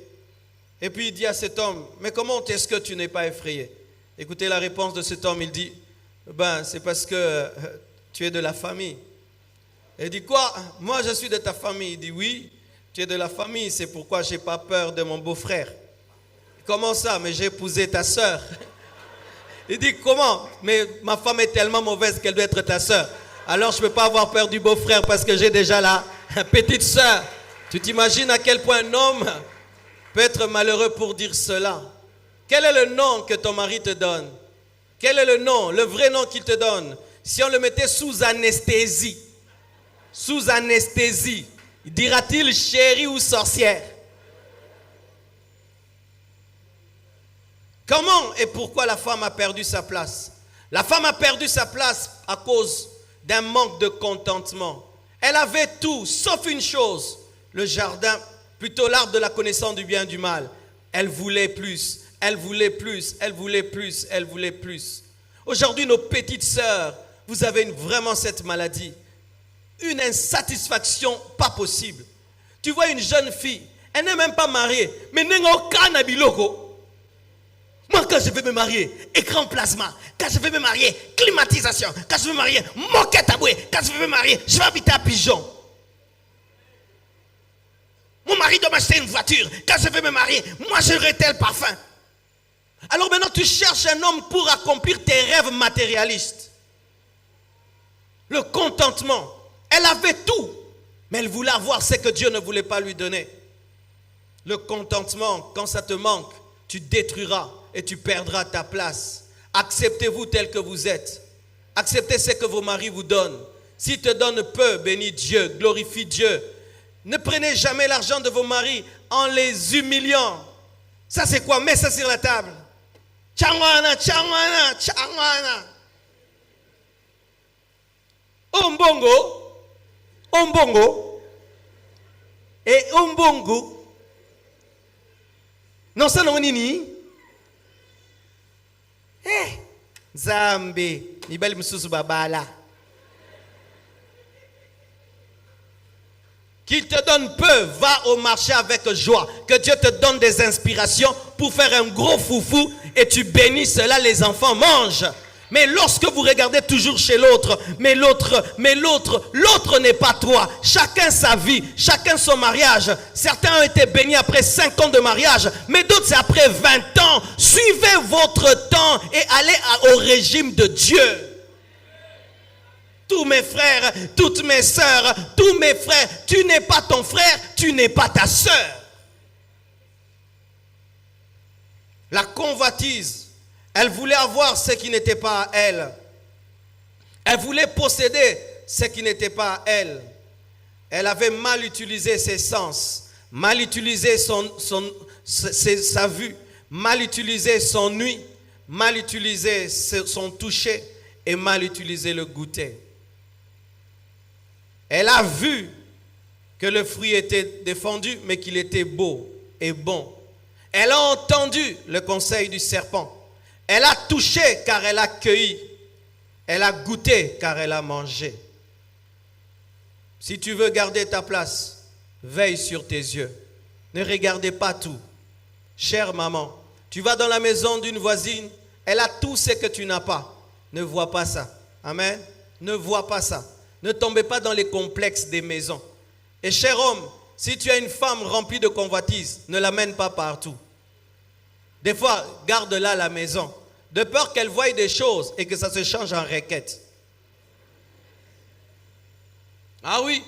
Speaker 1: Et puis il dit à cet homme, mais comment est-ce que tu n'es pas effrayé? Écoutez la réponse de cet homme, il dit, c'est parce que tu es de la famille. Il dit, quoi? Moi je suis de ta famille. Il dit, oui, tu es de la famille, c'est pourquoi je n'ai pas peur de mon beau-frère. Comment ça? Mais j'ai épousé ta soeur. Il dit, comment? Mais ma femme est tellement mauvaise qu'elle doit être ta soeur. Alors je ne peux pas avoir peur du beau-frère parce que j'ai déjà la petite soeur. Tu t'imagines à quel point un homme peut être malheureux pour dire cela? Quel est le nom que ton mari te donne? Quel est le nom, le vrai nom qu'il te donne? Si on le mettait sous anesthésie, dira-t-il chérie ou sorcière? Comment et pourquoi la femme a perdu sa place? La femme a perdu sa place à cause d'un manque de contentement. Elle avait tout, sauf une chose, le jardin, plutôt l'arbre de la connaissance du bien et du mal. Elle voulait plus, elle voulait plus, elle voulait plus, elle voulait plus. Aujourd'hui, nos petites sœurs, vous avez vraiment cette maladie. Une insatisfaction pas possible. Tu vois une jeune fille, elle n'est même pas mariée, mais n'est aucun habiloko. Moi, quand je vais me marier, écran plasma. Quand je vais me marier, climatisation. Quand je vais me marier, moquette à bouée. Quand je vais me marier, je vais habiter à Pigeon. Mon mari doit m'acheter une voiture. Quand je vais me marier, moi, j'aurai tel parfum. Alors maintenant, tu cherches un homme pour accomplir tes rêves matérialistes. Le contentement. Elle avait tout, mais elle voulait avoir ce que Dieu ne voulait pas lui donner. Le contentement, quand ça te manque, tu détruiras et tu perdras ta place. Acceptez-vous tel que vous êtes. Acceptez ce que vos maris vous donnent. S'ils te donnent peu, bénis Dieu, glorifie Dieu. Ne prenez jamais l'argent de vos maris en les humiliant. Ça c'est quoi? Mets ça sur la table. Tchangwana, tchangwana, tchangwana. Ombongo, ombongo, et ombongo. Non, ça non nini. Zambi, nibali msusu babala. Qu'il te donne peu, va au marché avec joie. Que Dieu te donne des inspirations pour faire un gros foufou et tu bénis cela, les enfants mangent. Mais lorsque vous regardez toujours chez l'autre, l'autre n'est pas toi. Chacun sa vie, chacun son mariage. Certains ont été bénis après 5 ans de mariage, mais d'autres c'est après 20 ans. Suivez votre temps et allez au régime de Dieu. Tous mes frères, toutes mes sœurs, tous mes frères, tu n'es pas ton frère, tu n'es pas ta sœur. La convoitise, elle voulait avoir ce qui n'était pas à elle. Elle voulait posséder ce qui n'était pas à elle. Elle avait mal utilisé ses sens, mal utilisé sa vue, mal utilisé son ouïe, mal utilisé son toucher et mal utilisé le goûter. Elle a vu que le fruit était défendu, mais qu'il était beau et bon. Elle a entendu le conseil du serpent. Elle a touché car elle a cueilli. Elle a goûté car elle a mangé. Si tu veux garder ta place, veille sur tes yeux. Ne regardez pas tout. Chère maman, tu vas dans la maison d'une voisine, elle a tout ce que tu n'as pas. Ne vois pas ça. Amen. Ne vois pas ça. Ne tombez pas dans les complexes des maisons. Et cher homme, si tu as une femme remplie de convoitise, ne l'amène pas partout. Des fois, garde-la à la maison, de peur qu'elle voie des choses et que ça se change en requête. Ah oui.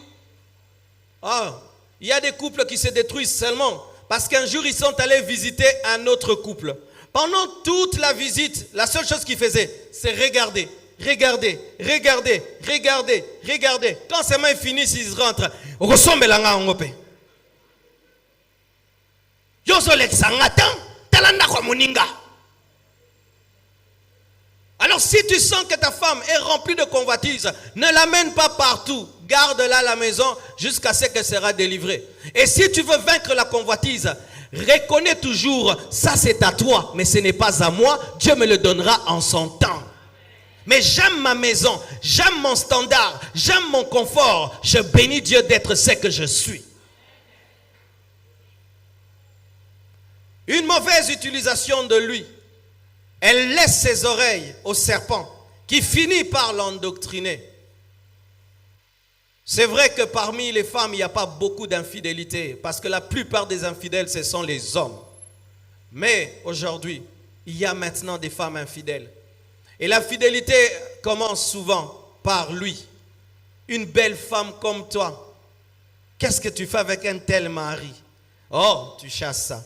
Speaker 1: Il y a des couples qui se détruisent seulement parce qu'un jour ils sont allés visiter un autre couple. Pendant toute la visite, la seule chose qu'ils faisaient, c'est regarder. Regardez. Quand seulement ils finissent, ils rentrent. Alors si tu sens que ta femme est remplie de convoitise, ne l'amène pas partout. Garde-la à la maison jusqu'à ce qu'elle sera délivrée. Et si tu veux vaincre la convoitise, reconnais toujours, ça c'est à toi, mais ce n'est pas à moi. Dieu me le donnera en son temps. Mais j'aime ma maison, j'aime mon standard, j'aime mon confort. Je bénis Dieu d'être ce que je suis. Une mauvaise utilisation de lui, elle laisse ses oreilles au serpent qui finit par l'endoctriner. C'est vrai que parmi les femmes, il n'y a pas beaucoup d'infidélité parce que la plupart des infidèles, ce sont les hommes. Mais aujourd'hui, il y a maintenant des femmes infidèles. Et l'infidélité commence souvent par lui. Une belle femme comme toi, qu'est-ce que tu fais avec un tel mari? Oh, tu chasses ça.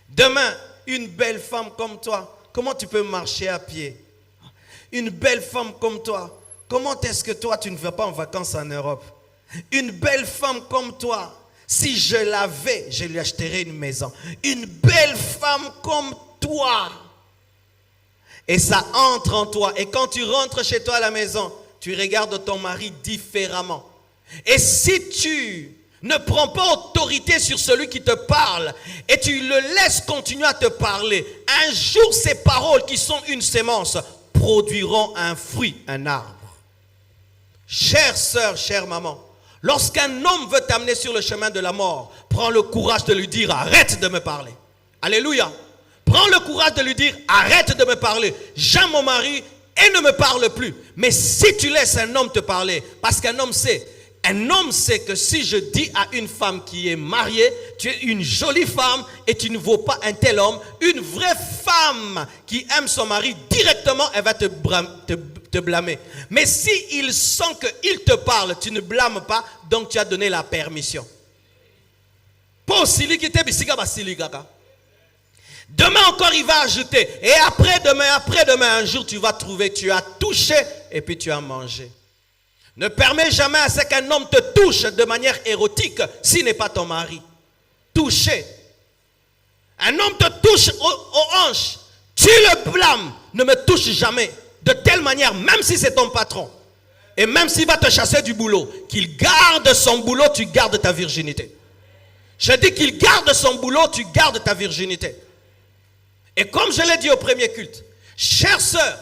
Speaker 1: Demain, une belle femme comme toi, comment tu peux marcher à pied? Une belle femme comme toi, comment est-ce que toi tu ne vas pas en vacances en Europe? Une belle femme comme toi, si je l'avais, je lui achèterais une maison. Une belle femme comme toi. Et ça entre en toi. Et quand tu rentres chez toi à la maison, tu regardes ton mari différemment. Et si tu ne prends pas autorité sur celui qui te parle et tu le laisses continuer à te parler, un jour ces paroles qui sont une sémence produiront un fruit, un arbre. Chère sœur, chère maman, lorsqu'un homme veut t'amener sur le chemin de la mort, prends le courage de lui dire arrête de me parler. Alléluia. Prends le courage de lui dire arrête de me parler. J'aime mon mari et ne me parle plus. Mais si tu laisses un homme te parler, parce qu'un homme sait que si je dis à une femme qui est mariée, tu es une jolie femme et tu ne vaux pas un tel homme, une vraie femme qui aime son mari, directement elle va te blâmer. Mais si il sent qu'il te parle, tu ne blâmes pas, donc tu as donné la permission. Demain encore il va ajouter. Et après-demain, un jour tu vas trouver, tu as touché et puis tu as mangé. Ne permets jamais à ce qu'un homme te touche de manière érotique s'il n'est pas ton mari. Toucher. Un homme te touche aux hanches. Tu le blâmes. Ne me touche jamais. De telle manière, même si c'est ton patron. Et même s'il va te chasser du boulot, qu'il garde son boulot, tu gardes ta virginité. Je dis qu'il garde son boulot, tu gardes ta virginité. Et comme je l'ai dit au premier culte, chère sœur,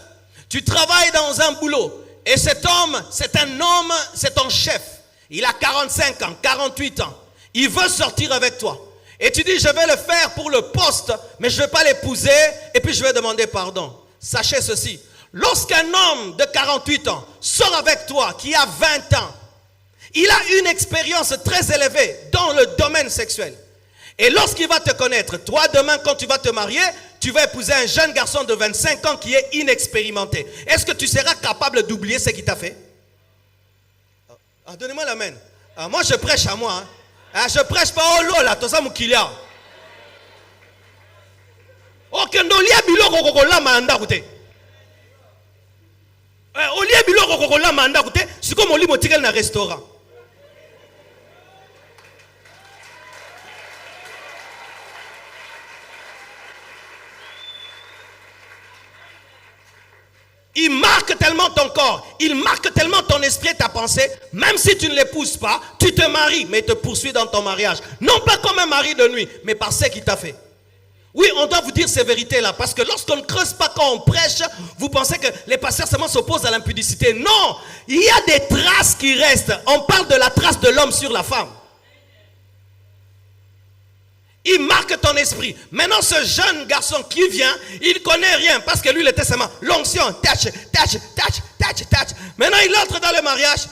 Speaker 1: tu travailles dans un boulot et cet homme, c'est ton chef. Il a 45 ans, 48 ans. Il veut sortir avec toi. Et tu dis, je vais le faire pour le poste, mais je ne vais pas l'épouser et puis je vais demander pardon. Sachez ceci, Lorsqu'un homme de 48 ans sort avec toi, qui a 20 ans, il a une expérience très élevée dans le domaine sexuel. Et lorsqu'il va te connaître, toi demain quand tu vas te marier, tu vas épouser un jeune garçon de 25 ans qui est inexpérimenté. Est-ce que tu seras capable d'oublier ce qu'il t'a fait? Donnez-moi la main. Moi je prêche à moi. Je prêche pas au lola, tout ça moukilia. Okendolia biloko kokola manda kote. Olia biloko kokola manda kote, siko moli motikel na restaurant. Il marque tellement ton corps, il marque tellement ton esprit et ta pensée, même si tu ne l'épouses pas, tu te maries, mais il te poursuit dans ton mariage. Non pas comme un mari de nuit, mais par ce qu'il t'a fait. Oui, on doit vous dire ces vérités-là, parce que lorsqu'on ne creuse pas quand on prêche, vous pensez que les pasteurs seulement s'opposent à l'impudicité. Non, il y a des traces qui restent. On parle de la trace de l'homme sur la femme. Il marque ton esprit. Maintenant, ce jeune garçon qui vient, il ne connaît rien parce que lui, il était seulement l'onction, touch. Maintenant, il entre dans le mariage.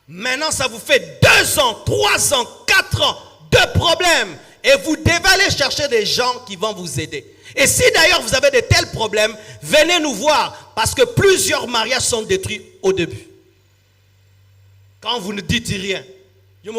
Speaker 1: Maintenant, ça vous fait 2 ans, 3 ans, 4 ans de problèmes. Et vous devez aller chercher des gens qui vont vous aider. Et si d'ailleurs vous avez de tels problèmes, venez nous voir parce que plusieurs mariages sont détruits au début. Quand vous ne dites rien. Tu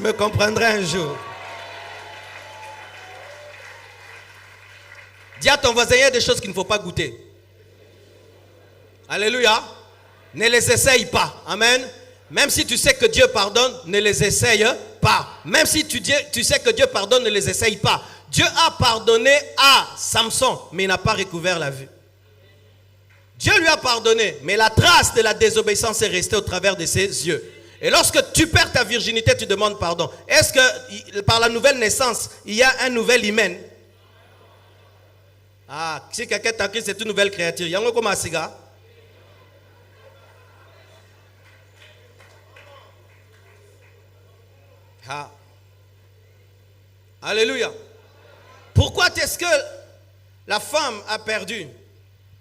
Speaker 1: me comprendras un jour. Dis à ton voisin, il y a des choses qu'il ne faut pas goûter. Alléluia. Ne les essaye pas. Amen. Même si tu sais que Dieu pardonne, ne les essaye pas. Même si tu sais que Dieu pardonne, ne les essaye pas. Dieu a pardonné à Samson, mais il n'a pas recouvert la vue. Dieu lui a pardonné, mais la trace de la désobéissance est restée au travers de ses yeux. Et lorsque tu perds ta virginité, tu demandes pardon. Est-ce que par la nouvelle naissance, il y a un nouvel hymen? Si quelqu'un t'a cru, c'est une nouvelle créature. Il y a un comme un cigare. Alléluia. Pourquoi est-ce que la femme a perdu?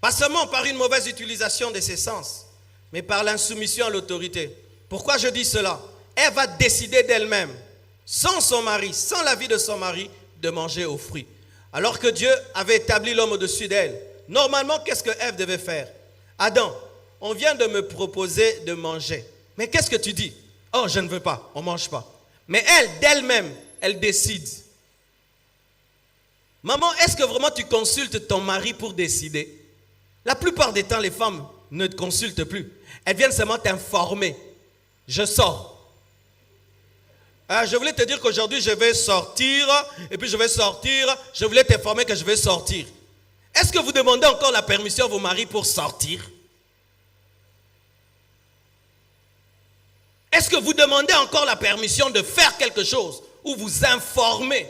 Speaker 1: Pas seulement par une mauvaise utilisation de ses sens, mais par l'insoumission à l'autorité. Pourquoi je dis cela? Elle va décider d'elle-même, sans son mari, sans l'avis de son mari, de manger aux fruits. Alors que Dieu avait établi l'homme au-dessus d'elle. Normalement, qu'est-ce que Ève devait faire? Adam, on vient de me proposer de manger. Mais qu'est-ce que tu dis? Oh, je ne veux pas, on ne mange pas. Mais elle, d'elle-même, elle décide. Maman, est-ce que vraiment tu consultes ton mari pour décider? La plupart des temps, les femmes ne te consultent plus. Elles viennent seulement t'informer. Je sors. Je voulais te dire qu'aujourd'hui, je vais sortir. Et puis je vais sortir. Je voulais t'informer que je vais sortir. Est-ce que vous demandez encore la permission à vos maris pour sortir? Est-ce que vous demandez encore la permission de faire quelque chose ou vous informer?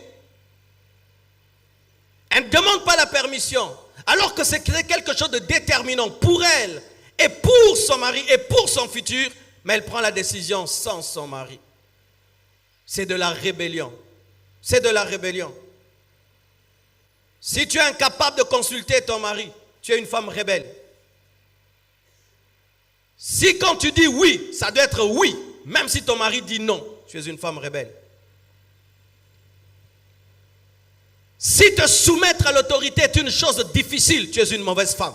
Speaker 1: Elle ne demande pas la permission, alors que c'est quelque chose de déterminant pour elle et pour son mari et pour son futur, mais elle prend la décision sans son mari. C'est de la rébellion. C'est de la rébellion. Si tu es incapable de consulter ton mari, tu es une femme rebelle. Si quand tu dis oui, ça doit être oui, même si ton mari dit non, tu es une femme rebelle. Si te soumettre à l'autorité est une chose difficile, tu es une mauvaise femme.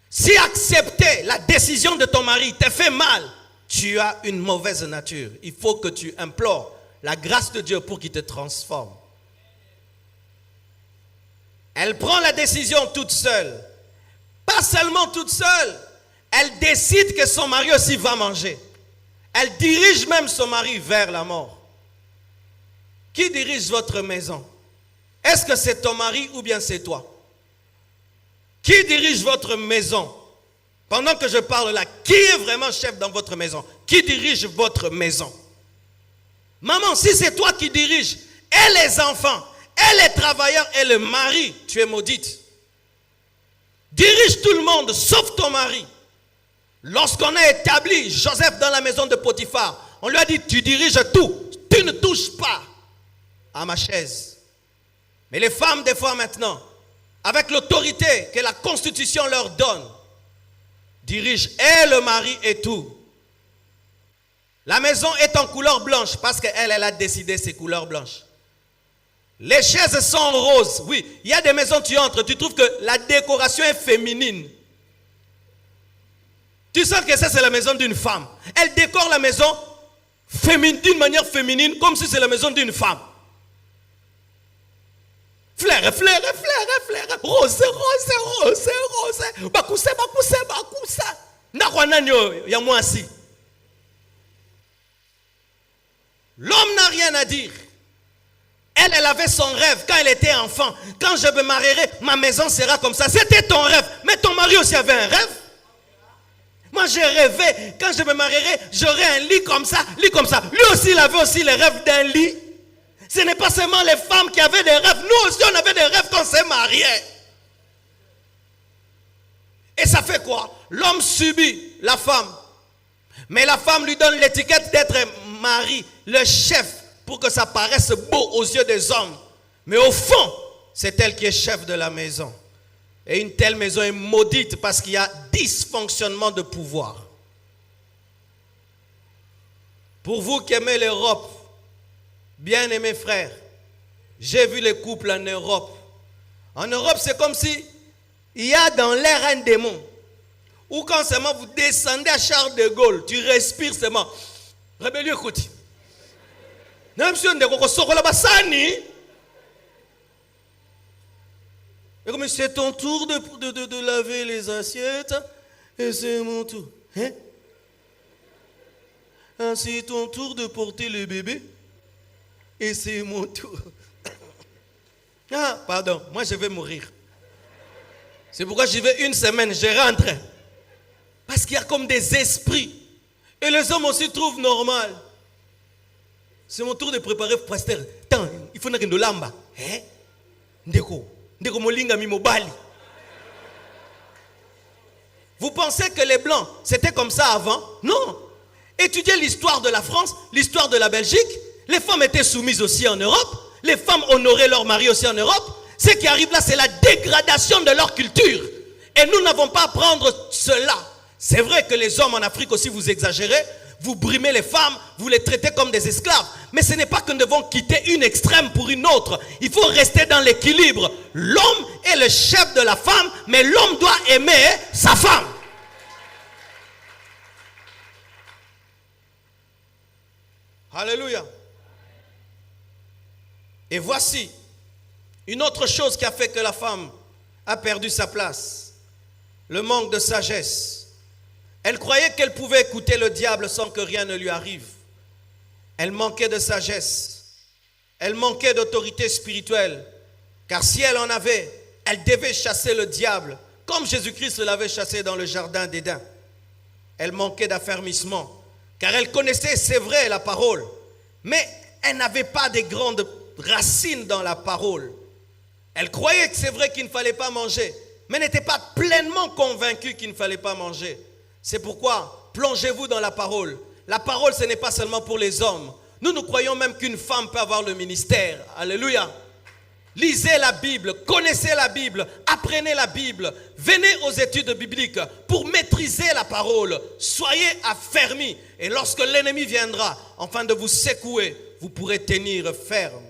Speaker 1: Si accepter la décision de ton mari te fait mal, tu as une mauvaise nature. Il faut que tu implores la grâce de Dieu pour qu'il te transforme. Elle prend la décision toute seule. Pas seulement toute seule. Elle décide que son mari aussi va manger. Elle dirige même son mari vers la mort. Qui dirige votre maison? Est-ce que c'est ton mari ou bien c'est toi? Qui dirige votre maison? Pendant que je parle là, qui est vraiment chef dans votre maison? Qui dirige votre maison? Maman, si c'est toi qui dirige, et les enfants, et les travailleurs, et le mari, tu es maudite. Dirige tout le monde, sauf ton mari. Lorsqu'on a établi Joseph dans la maison de Potiphar, on lui a dit, tu diriges tout. Tu ne touches pas à ma chaise. Mais les femmes, des fois maintenant, avec l'autorité que la Constitution leur donne, dirigent et le mari et tout. La maison est en couleur blanche parce qu'elle a décidé ses couleurs blanches. Les chaises sont roses. Oui, il y a des maisons, tu entres, tu trouves que la décoration est féminine. Tu sens que ça, c'est la maison d'une femme. Elle décore la maison d'une manière féminine, comme si c'est la maison d'une femme. Fleur, rose. Bakousse. L'homme n'a rien à dire. Elle avait son rêve quand elle était enfant. Quand je me marierai, ma maison sera comme ça. C'était ton rêve. Mais ton mari aussi avait un rêve. Moi, j'ai rêvé, quand je me marierai, j'aurai un lit comme ça. Lui aussi, il avait aussi les rêves d'un lit. Ce n'est pas seulement les femmes qui avaient des rêves. Nous aussi, on avait des rêves quand on s'est marié. Et ça fait quoi? L'homme subit la femme. Mais la femme lui donne l'étiquette d'être mari, le chef, pour que ça paraisse beau aux yeux des hommes. Mais au fond, c'est elle qui est chef de la maison. Et une telle maison est maudite parce qu'il y a dysfonctionnement de pouvoir. Pour vous qui aimez l'Europe, bien aimés frères, j'ai vu les couples en Europe. En Europe, c'est comme si il y a dans l'air un démon. Ou quand seulement vous descendez à Charles de Gaulle, tu respires seulement. Rébellion, écoute. Et comme c'est ton tour de laver les assiettes, et c'est mon tour. Hein? Ah, c'est ton tour de porter le bébé, et c'est mon tour. Ah, pardon, moi je vais mourir. C'est pourquoi j'y vais une semaine, je rentre. Parce qu'il y a comme des esprits. Et les hommes aussi trouvent normal. C'est mon tour de préparer le pasteur. Tant, il faut que nous lamba. Hein? Ndeko. Vous pensez que les Blancs, c'était comme ça avant? Non. Étudiez l'histoire de la France, l'histoire de la Belgique. Les femmes étaient soumises aussi en Europe. Les femmes honoraient leur mari aussi en Europe. Ce qui arrive là, c'est la dégradation de leur culture. Et nous n'avons pas à prendre cela. C'est vrai que les hommes en Afrique aussi, vous exagérez. Vous brimez les femmes, vous les traitez comme des esclaves. Mais ce n'est pas que nous devons quitter une extrême pour une autre. Il faut rester dans l'équilibre. L'homme est le chef de la femme, mais l'homme doit aimer sa femme. Alléluia. Et voici une autre chose qui a fait que la femme a perdu sa place. Le manque de sagesse. Elle croyait qu'elle pouvait écouter le diable sans que rien ne lui arrive. Elle manquait de sagesse. Elle manquait d'autorité spirituelle. Car si elle en avait, elle devait chasser le diable, comme Jésus-Christ l'avait chassé dans le jardin d'Éden. Elle manquait d'affermissement, car elle connaissait, c'est vrai, la parole. Mais elle n'avait pas de grandes racines dans la parole. Elle croyait que c'est vrai qu'il ne fallait pas manger, mais n'était pas pleinement convaincue qu'il ne fallait pas manger. C'est pourquoi, plongez-vous dans la parole. La parole, ce n'est pas seulement pour les hommes. Nous croyons même qu'une femme peut avoir le ministère. Alléluia. Lisez la Bible, connaissez la Bible, apprenez la Bible. Venez aux études bibliques pour maîtriser la parole. Soyez affermis. Et lorsque l'ennemi viendra, afin de vous secouer, vous pourrez tenir ferme.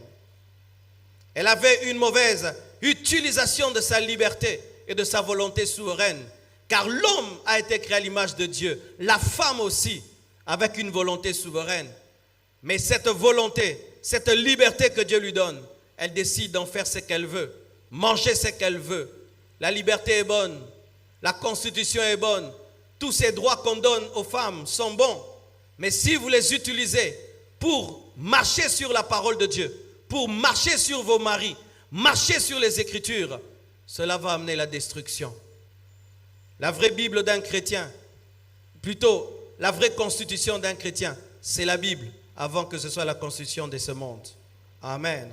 Speaker 1: Elle avait une mauvaise utilisation de sa liberté et de sa volonté souveraine. Car l'homme a été créé à l'image de Dieu, la femme aussi, avec une volonté souveraine. Mais cette volonté, cette liberté que Dieu lui donne, elle décide d'en faire ce qu'elle veut, manger ce qu'elle veut. La liberté est bonne, la constitution est bonne, tous ces droits qu'on donne aux femmes sont bons. Mais si vous les utilisez pour marcher sur la parole de Dieu, pour marcher sur vos maris, marcher sur les Écritures, cela va amener la destruction. La vraie Bible d'un chrétien, plutôt la vraie constitution d'un chrétien, c'est la Bible, avant que ce soit la constitution de ce monde. Amen.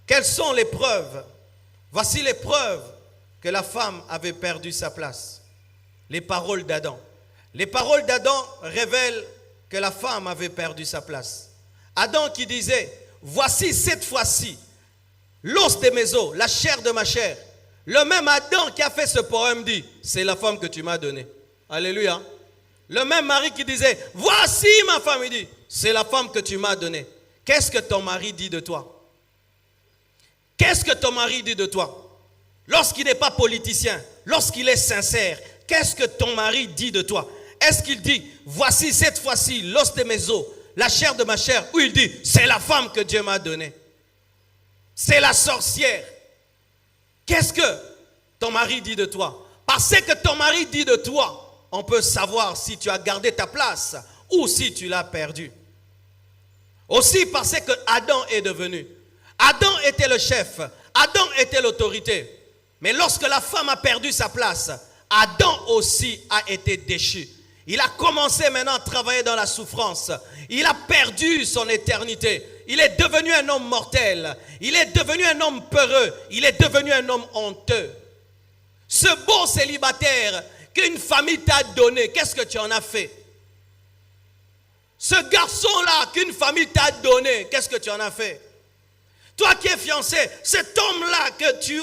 Speaker 1: Quelles sont les preuves? Voici les preuves que la femme avait perdu sa place. Les paroles d'Adam. Les paroles d'Adam révèlent que la femme avait perdu sa place. Adam qui disait, voici cette fois-ci, l'os de mes os, la chair de ma chair. Le même Adam qui a fait ce poème dit, c'est la femme que tu m'as donnée. Alléluia. Le même mari qui disait, voici ma femme, il dit, c'est la femme que tu m'as donnée. Qu'est-ce que ton mari dit de toi? Qu'est-ce que ton mari dit de toi? Lorsqu'il n'est pas politicien, lorsqu'il est sincère, qu'est-ce que ton mari dit de toi? Est-ce qu'il dit, voici cette fois-ci l'os de mes os, la chair de ma chair, ou il dit, c'est la femme que Dieu m'a donnée? C'est la sorcière. Qu'est-ce que ton mari dit de toi? Parce que ton mari dit de toi, on peut savoir si tu as gardé ta place ou si tu l'as perdue. Aussi parce que Adam est devenu. Adam était le chef. Adam était l'autorité. Mais lorsque la femme a perdu sa place, Adam aussi a été déchu. Il a commencé maintenant à travailler dans la souffrance. Il a perdu son éternité. Il est devenu un homme mortel. Il est devenu un homme peureux. Il est devenu un homme honteux. Ce beau célibataire qu'une famille t'a donné, qu'est-ce que tu en as fait? Ce garçon-là qu'une famille t'a donné, qu'est-ce que tu en as fait? Toi qui es fiancé, cet homme-là que tu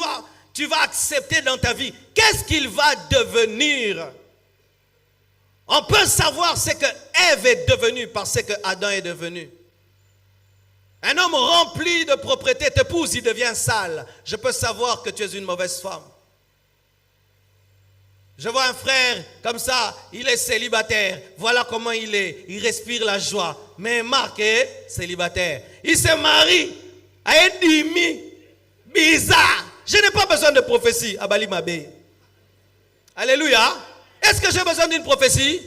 Speaker 1: vas accepter dans ta vie, qu'est-ce qu'il va devenir? On peut savoir ce que Ève est devenue parce que Adam est devenu. Un homme rempli de propreté t'épouse, il devient sale. Je peux savoir que tu es une mauvaise femme. Je vois un frère comme ça, il est célibataire. Voilà comment il est. Il respire la joie. Mais Marc est célibataire. Il se marie à un demi bizarre. Je n'ai pas besoin de prophétie. Abali Mabé. Alléluia. Est-ce que j'ai besoin d'une prophétie?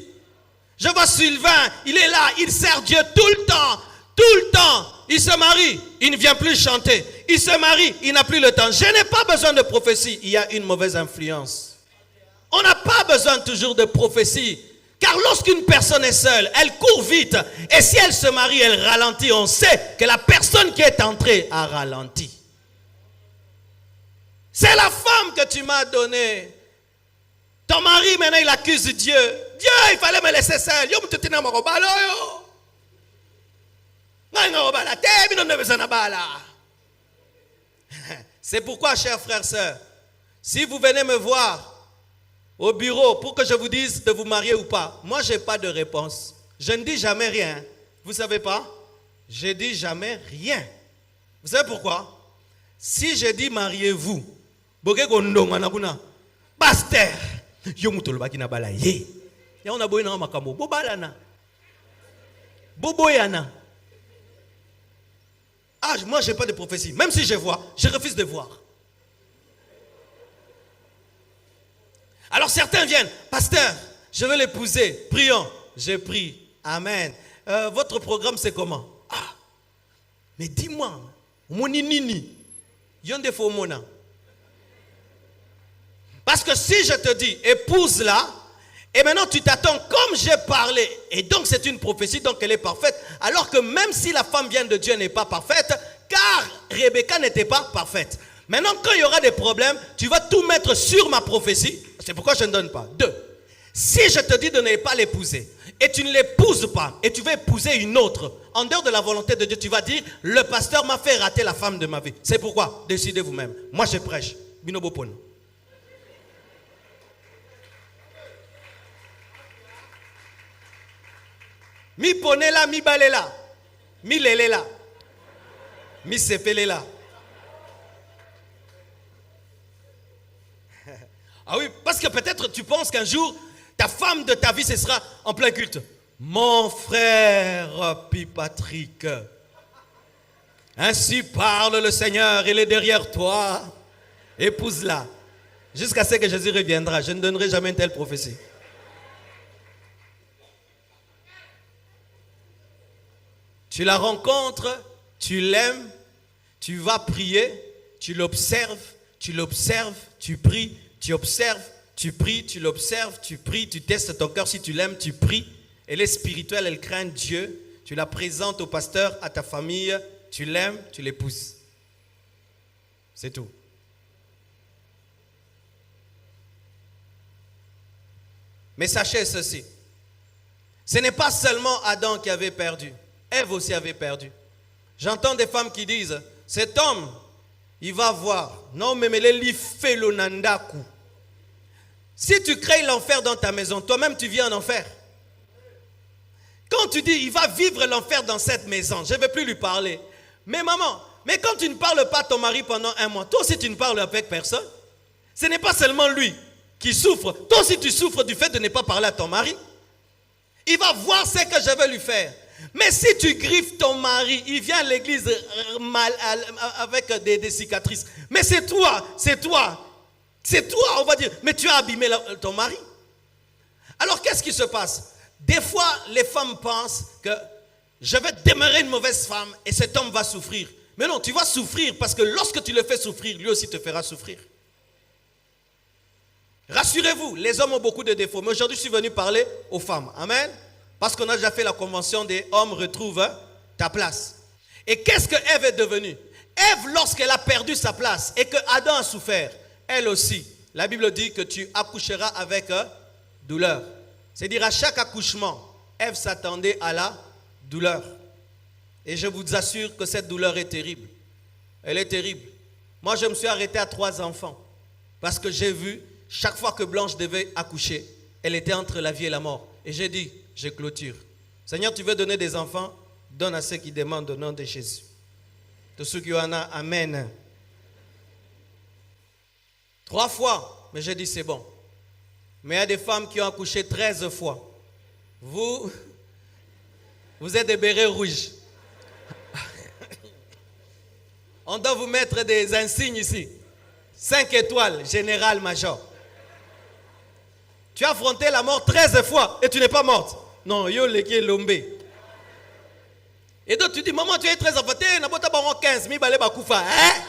Speaker 1: Je vois Sylvain, il est là, il sert Dieu tout le temps. Tout le temps. Il se marie, il ne vient plus chanter. Il se marie, il n'a plus le temps. Je n'ai pas besoin de prophétie. Il y a une mauvaise influence. On n'a pas besoin toujours de prophétie. Car lorsqu'une personne est seule, elle court vite. Et si elle se marie, elle ralentit. On sait que la personne qui est entrée a ralenti. C'est la femme que tu m'as donnée. Ton mari, maintenant, il accuse Dieu. Dieu, il fallait me laisser seule. C'est pourquoi, chers frères et sœurs, si vous venez me voir au bureau pour que je vous dise de vous marier ou pas, moi, je n'ai pas de réponse. Je ne dis jamais rien. Vous ne savez pas? Je ne dis jamais rien. Vous savez pourquoi? Si je dis mariez-vous, pasteur, ah, moi, je n'ai pas de prophétie. Même si je vois, je refuse de voir. Alors certains viennent, pasteur, je veux l'épouser, prions. Je prie, amen. Votre programme c'est comment? Ah, mais dis-moi, parce que si je te dis, épouse-la, et maintenant tu t'attends comme j'ai parlé, et donc c'est une prophétie, donc elle est parfaite, alors que même si la femme vient de Dieu n'est pas parfaite, car Rebecca n'était pas parfaite. Maintenant, quand il y aura des problèmes, tu vas tout mettre sur ma prophétie. C'est pourquoi je ne donne pas. 2. Si je te dis de ne pas l'épouser, et tu ne l'épouses pas, et tu veux épouser une autre, en dehors de la volonté de Dieu, tu vas dire, le pasteur m'a fait rater la femme de ma vie. C'est pourquoi, décidez vous-même. Moi, je prêche. Binobopon. Mi ponela, mi balela, mi lelela, mi sepelela. Ah oui, parce que peut-être tu penses qu'un jour, ta femme de ta vie, ce sera en plein culte. Mon frère Patrick, ainsi parle le Seigneur, il est derrière toi. Épouse-la. Jusqu'à ce que Jésus reviendra. Je ne donnerai jamais une telle prophétie. Tu la rencontres, tu l'aimes, tu vas prier, tu l'observes, tu pries. Tu observes, tu pries, tu l'observes, tu pries, tu testes ton cœur. Si tu l'aimes, tu pries. Elle est spirituelle, elle craint Dieu. Tu la présentes au pasteur, à ta famille. Tu l'aimes, tu l'épouses. C'est tout. Mais sachez ceci. Ce n'est pas seulement Adam qui avait perdu. Ève aussi avait perdu. J'entends des femmes qui disent, cet homme, il va voir. Non, mais les fait le nandaku. Si tu crées l'enfer dans ta maison, toi-même tu vis en enfer. Quand tu dis, il va vivre l'enfer dans cette maison, je ne vais plus lui parler. Mais maman, mais quand tu ne parles pas à ton mari pendant 1 mois, toi aussi tu ne parles avec personne. Ce n'est pas seulement lui qui souffre. Toi aussi tu souffres du fait de ne pas parler à ton mari. Il va voir ce que je vais lui faire. Mais si tu griffes ton mari, il vient à l'église avec des cicatrices. Mais c'est toi, on va dire, mais tu as abîmé ton mari. Alors qu'est-ce qui se passe? Des fois, les femmes pensent que je vais demeurer une mauvaise femme et cet homme va souffrir. Mais non, tu vas souffrir parce que lorsque tu le fais souffrir, lui aussi te fera souffrir. Rassurez-vous, les hommes ont beaucoup de défauts. Mais aujourd'hui, je suis venu parler aux femmes. Amen. Parce qu'on a déjà fait la convention des hommes retrouvent ta place. Et qu'est-ce que Ève est devenue? Ève, lorsqu'elle a perdu sa place et que Adam a souffert, elle aussi, la Bible dit que tu accoucheras avec douleur. C'est-à-dire à chaque accouchement, Ève s'attendait à la douleur. Et je vous assure que cette douleur est terrible. Elle est terrible. Moi, je me suis arrêté à 3 enfants. Parce que j'ai vu, chaque fois que Blanche devait accoucher, elle était entre la vie et la mort. Et j'ai dit, je clôture. Seigneur, tu veux donner des enfants? Donne à ceux qui demandent au nom de Jésus. De ceux qui en ont, amen. 3 fois, mais j'ai dit c'est bon. Mais il y a des femmes qui ont accouché 13 fois. Vous êtes des bérets rouges. On doit vous mettre des insignes ici. 5 étoiles, général, major. Tu as affronté la mort 13 fois et tu n'es pas morte. Non, yo le qui est lombé. Et donc tu dis, maman, tu es très affronté, n'a pas 15 000 balais bakoufa. Hein?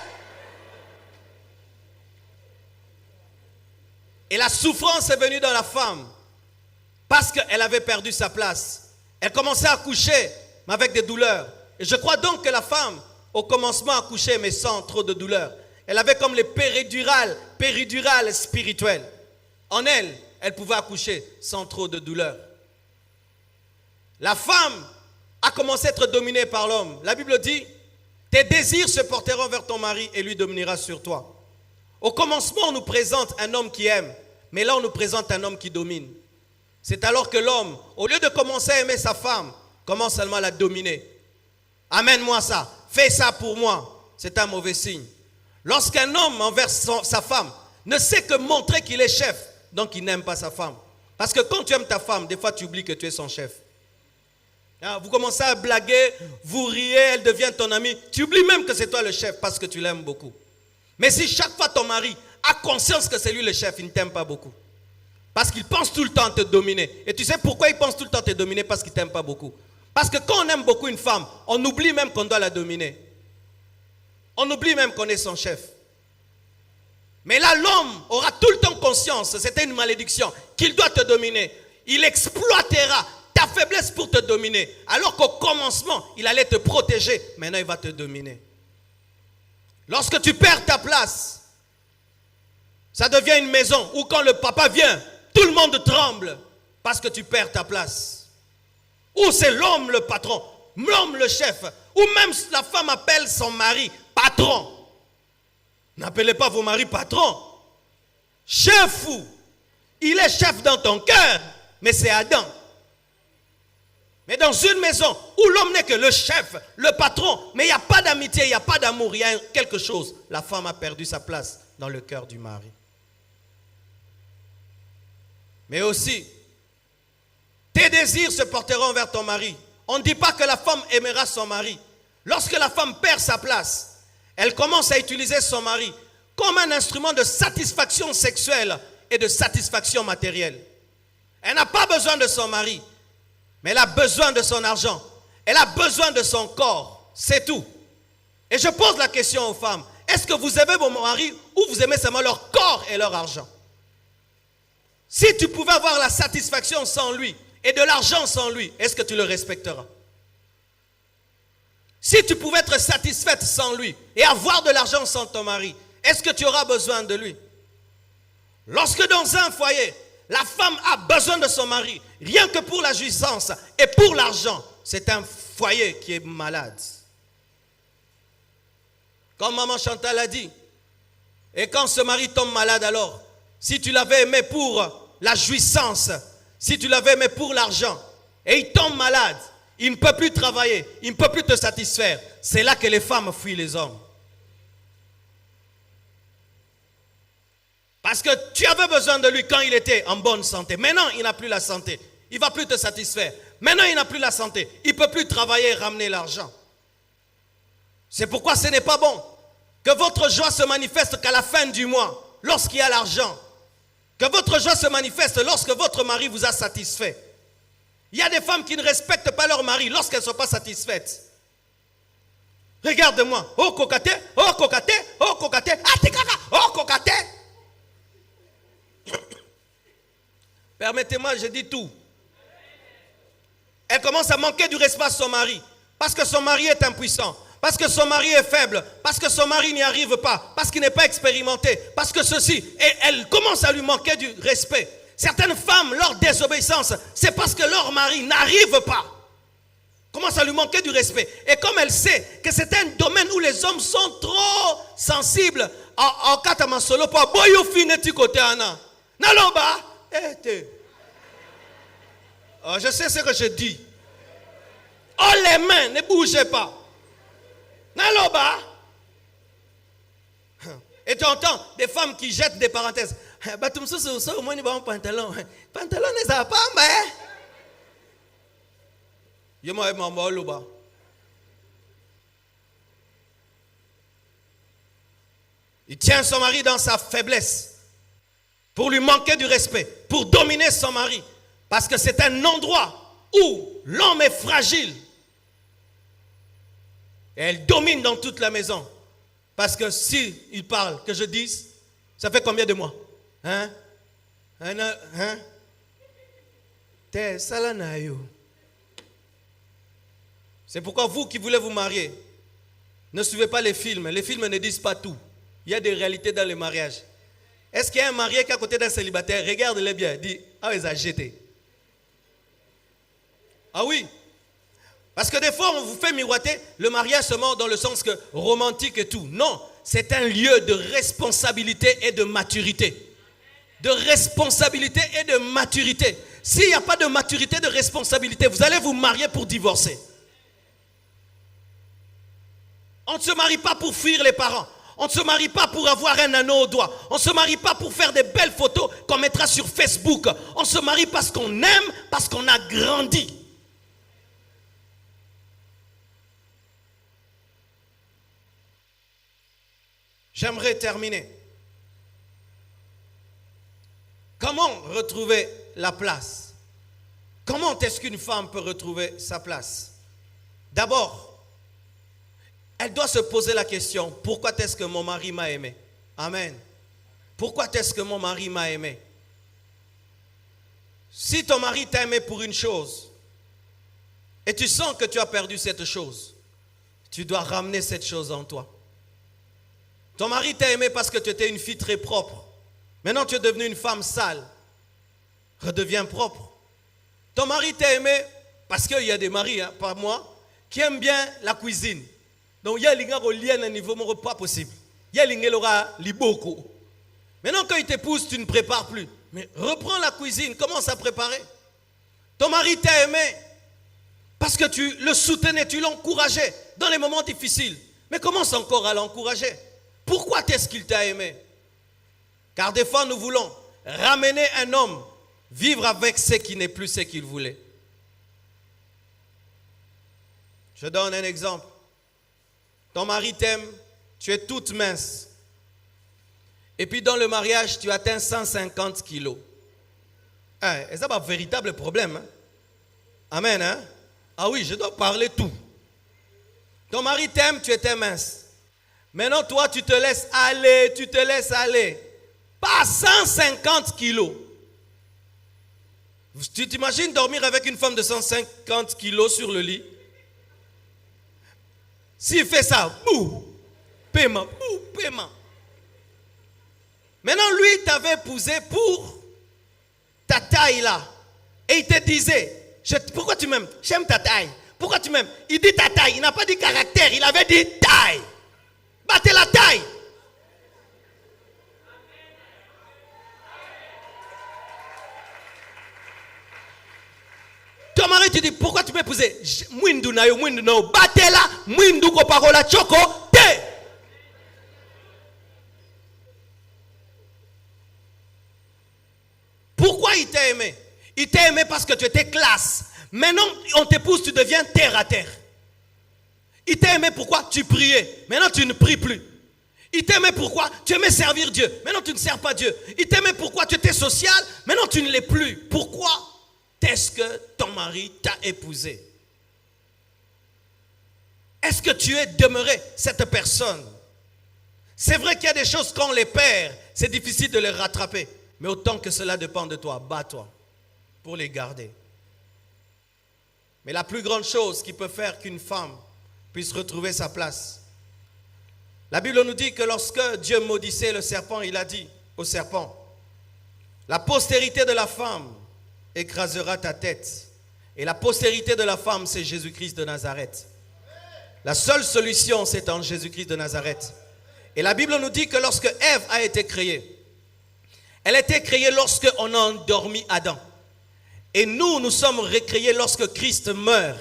Speaker 1: Et la souffrance est venue dans la femme parce qu'elle avait perdu sa place. Elle commençait à accoucher, mais avec des douleurs. Et je crois donc que la femme, au commencement, accouchait, mais sans trop de douleur. Elle avait comme les péridurales spirituelles. En elle, elle pouvait accoucher sans trop de douleur. La femme a commencé à être dominée par l'homme. La Bible dit, tes désirs se porteront vers ton mari et lui dominera sur toi. Au commencement, on nous présente un homme qui aime, mais là, on nous présente un homme qui domine. C'est alors que l'homme, au lieu de commencer à aimer sa femme, commence seulement à la dominer. Amène-moi ça, fais ça pour moi. C'est un mauvais signe. Lorsqu'un homme envers sa femme ne sait que montrer qu'il est chef, donc il n'aime pas sa femme. Parce que quand tu aimes ta femme, des fois tu oublies que tu es son chef. Vous commencez à blaguer, vous riez, elle devient ton amie. Tu oublies même que c'est toi le chef parce que tu l'aimes beaucoup. Mais si chaque fois ton mari a conscience que c'est lui le chef, il ne t'aime pas beaucoup. Parce qu'il pense tout le temps te dominer. Et tu sais pourquoi il pense tout le temps te dominer? Parce qu'il ne t'aime pas beaucoup. Parce que quand on aime beaucoup une femme, on oublie même qu'on doit la dominer. On oublie même qu'on est son chef. Mais là, l'homme aura tout le temps conscience, c'était une malédiction, qu'il doit te dominer. Il exploitera ta faiblesse pour te dominer. Alors qu'au commencement, il allait te protéger. Maintenant, il va te dominer. Lorsque tu perds ta place, ça devient une maison où quand le papa vient, tout le monde tremble parce que tu perds ta place. Ou c'est l'homme le patron, l'homme le chef, ou même la femme appelle son mari patron. N'appelez pas vos maris patrons. Chef ou il est chef dans ton cœur, mais c'est Adam. Mais dans une maison où l'homme n'est que le chef, le patron, mais il n'y a pas d'amitié, il n'y a pas d'amour, il y a quelque chose. La femme a perdu sa place dans le cœur du mari. Mais aussi, tes désirs se porteront vers ton mari. On ne dit pas que la femme aimera son mari. Lorsque la femme perd sa place, elle commence à utiliser son mari comme un instrument de satisfaction sexuelle et de satisfaction matérielle. Elle n'a pas besoin de son mari, mais elle a besoin de son argent. Elle a besoin de son corps. C'est tout. Et je pose la question aux femmes. Est-ce que vous aimez vos maris ou vous aimez seulement leur corps et leur argent? Si tu pouvais avoir la satisfaction sans lui et de l'argent sans lui, est-ce que tu le respecteras? Si tu pouvais être satisfaite sans lui et avoir de l'argent sans ton mari, est-ce que tu auras besoin de lui? Lorsque dans un foyer, La femme a besoin de son mari, rien que pour la jouissance et pour l'argent. C'est un foyer qui est malade. Comme maman Chantal a dit, et quand ce mari tombe malade alors, si tu l'avais aimé pour la jouissance, si tu l'avais aimé pour l'argent, et il tombe malade, il ne peut plus travailler, il ne peut plus te satisfaire, c'est là que les femmes fuient les hommes. Parce que tu avais besoin de lui quand il était en bonne santé. Maintenant, il n'a plus la santé. Il ne va plus te satisfaire. Maintenant, il n'a plus la santé. Il ne peut plus travailler et ramener l'argent. C'est pourquoi ce n'est pas bon que votre joie se manifeste qu'à la fin du mois, lorsqu'il y a l'argent. Que votre joie se manifeste lorsque votre mari vous a satisfait. Il y a des femmes qui ne respectent pas leur mari lorsqu'elles ne sont pas satisfaites. Regarde-moi. Oh, cocaté, oh, cocaté, oh, cocaté. Ah, t'es caca, oh, cocaté. Permettez-moi, je dis tout. Elle commence à manquer du respect à son mari. Parce que son mari est impuissant. Parce que son mari est faible. Parce que son mari n'y arrive pas. Parce qu'il n'est pas expérimenté. Parce que ceci. Et elle commence à lui manquer du respect. Certaines femmes, leur désobéissance, c'est parce que leur mari n'arrive pas. Commence à lui manquer du respect. Et comme elle sait que c'est un domaine où les hommes sont trop sensibles, en katama solo pa boyo fineti côté ana. Naloba. Oh, je sais ce que je dis. Oh, les mains, ne bougez pas. Naloba. Et tu entends des femmes qui jettent des parenthèses. Au moins, il va un pantalon. Pantalon, ne ça pas, mais. Il tient son mari dans sa faiblesse pour lui manquer du respect, pour dominer son mari. Parce que c'est un endroit où l'homme est fragile. Et elle domine dans toute la maison. Parce que si il parle, que je dise, ça fait combien de mois? Hein? Hein? C'est pourquoi vous qui voulez vous marier, ne suivez pas les films. Les films ne disent pas tout. Il y a des réalités dans le mariage. Est-ce qu'il y a un marié qui est à côté d'un célibataire? Regarde-les bien. Dis, ah, ils ont jeté. Ah oui. Parce que des fois, on vous fait miroiter le mariage seulement dans le sens que romantique et tout. Non, c'est un lieu de responsabilité et de maturité. De responsabilité et de maturité. S'il n'y a pas de maturité, de responsabilité, vous allez vous marier pour divorcer. On ne se marie pas pour fuir les parents. On ne se marie pas pour avoir un anneau au doigt. On ne se marie pas pour faire des belles photos qu'on mettra sur Facebook. On se marie parce qu'on aime, parce qu'on a grandi. J'aimerais terminer. Comment retrouver la place? Comment est-ce qu'une femme peut retrouver sa place? D'abord, elle doit se poser la question, pourquoi est-ce que mon mari m'a aimé? Amen. Pourquoi est-ce que mon mari m'a aimé? Si ton mari t'a aimé pour une chose, et tu sens que tu as perdu cette chose, tu dois ramener cette chose en toi. Ton mari t'a aimé parce que tu étais une fille très propre. Maintenant, tu es devenue une femme sale. Redeviens propre. Ton mari t'a aimé parce qu'il y a des maris, hein, pas moi, qui aiment bien la cuisine. Donc, il y a des gens qui ont un niveau pas possible. Il y a des gens qui ont liboko. Maintenant, quand il t'épouse, tu ne prépares plus. Mais reprends la cuisine, commence à préparer. Ton mari t'a aimé parce que tu le soutenais, tu l'encourageais dans les moments difficiles. Mais commence encore à l'encourager. Pourquoi est-ce qu'il t'a aimé? Car des fois, nous voulons ramener un homme vivre avec ce qui n'est plus ce qu'il voulait. Je donne un exemple. Ton mari t'aime, tu es toute mince. Et puis dans le mariage, tu atteins 150 kilos. Et ça, c'est un véritable problème. Hein? Amen. Hein? Ah oui, je dois parler tout. Ton mari t'aime, tu étais mince. Maintenant, toi, tu te laisses aller, tu te laisses aller. Pas 150 kilos. Tu t'imagines dormir avec une femme de 150 kilos sur le lit? S'il fait ça, paiement. Maintenant, lui, t'avait épousé pour ta taille là. Et il te disait, pourquoi tu m'aimes? J'aime ta taille. Pourquoi tu m'aimes? Il dit ta taille. Il n'a pas dit caractère. Il avait dit taille. Battez la taille. Ton mari te dit, pourquoi tu m'as épousé? Mwindu na yo, mwindu na yo. Battez la, mwindu ko parola choko, te. Pourquoi il t'a aimé? Il t'a aimé parce que tu étais classe. Maintenant, on t'épouse, tu deviens terre à terre. Il t'a aimé pourquoi? Tu priais. Maintenant, tu ne pries plus. Il t'aimait pourquoi? Tu aimais servir Dieu. Maintenant, tu ne sers pas Dieu. Il t'aimait pourquoi? Tu étais social. Maintenant, tu ne l'es plus. Pourquoi est-ce que ton mari t'a épousé? Est-ce que tu es demeuré cette personne? C'est vrai qu'il y a des choses qu'on les perd. C'est difficile de les rattraper. Mais autant que cela dépend de toi, bats-toi pour les garder. Mais la plus grande chose qui peut faire qu'une femme puisse retrouver sa place. La Bible nous dit que lorsque Dieu maudissait le serpent, il a dit au serpent, la postérité de la femme écrasera ta tête. Et la postérité de la femme, c'est Jésus-Christ de Nazareth. La seule solution, c'est en Jésus-Christ de Nazareth. Et la Bible nous dit que lorsque Ève a été créée, elle a été créée lorsque on a endormi Adam. Et nous sommes recréés lorsque Christ meurt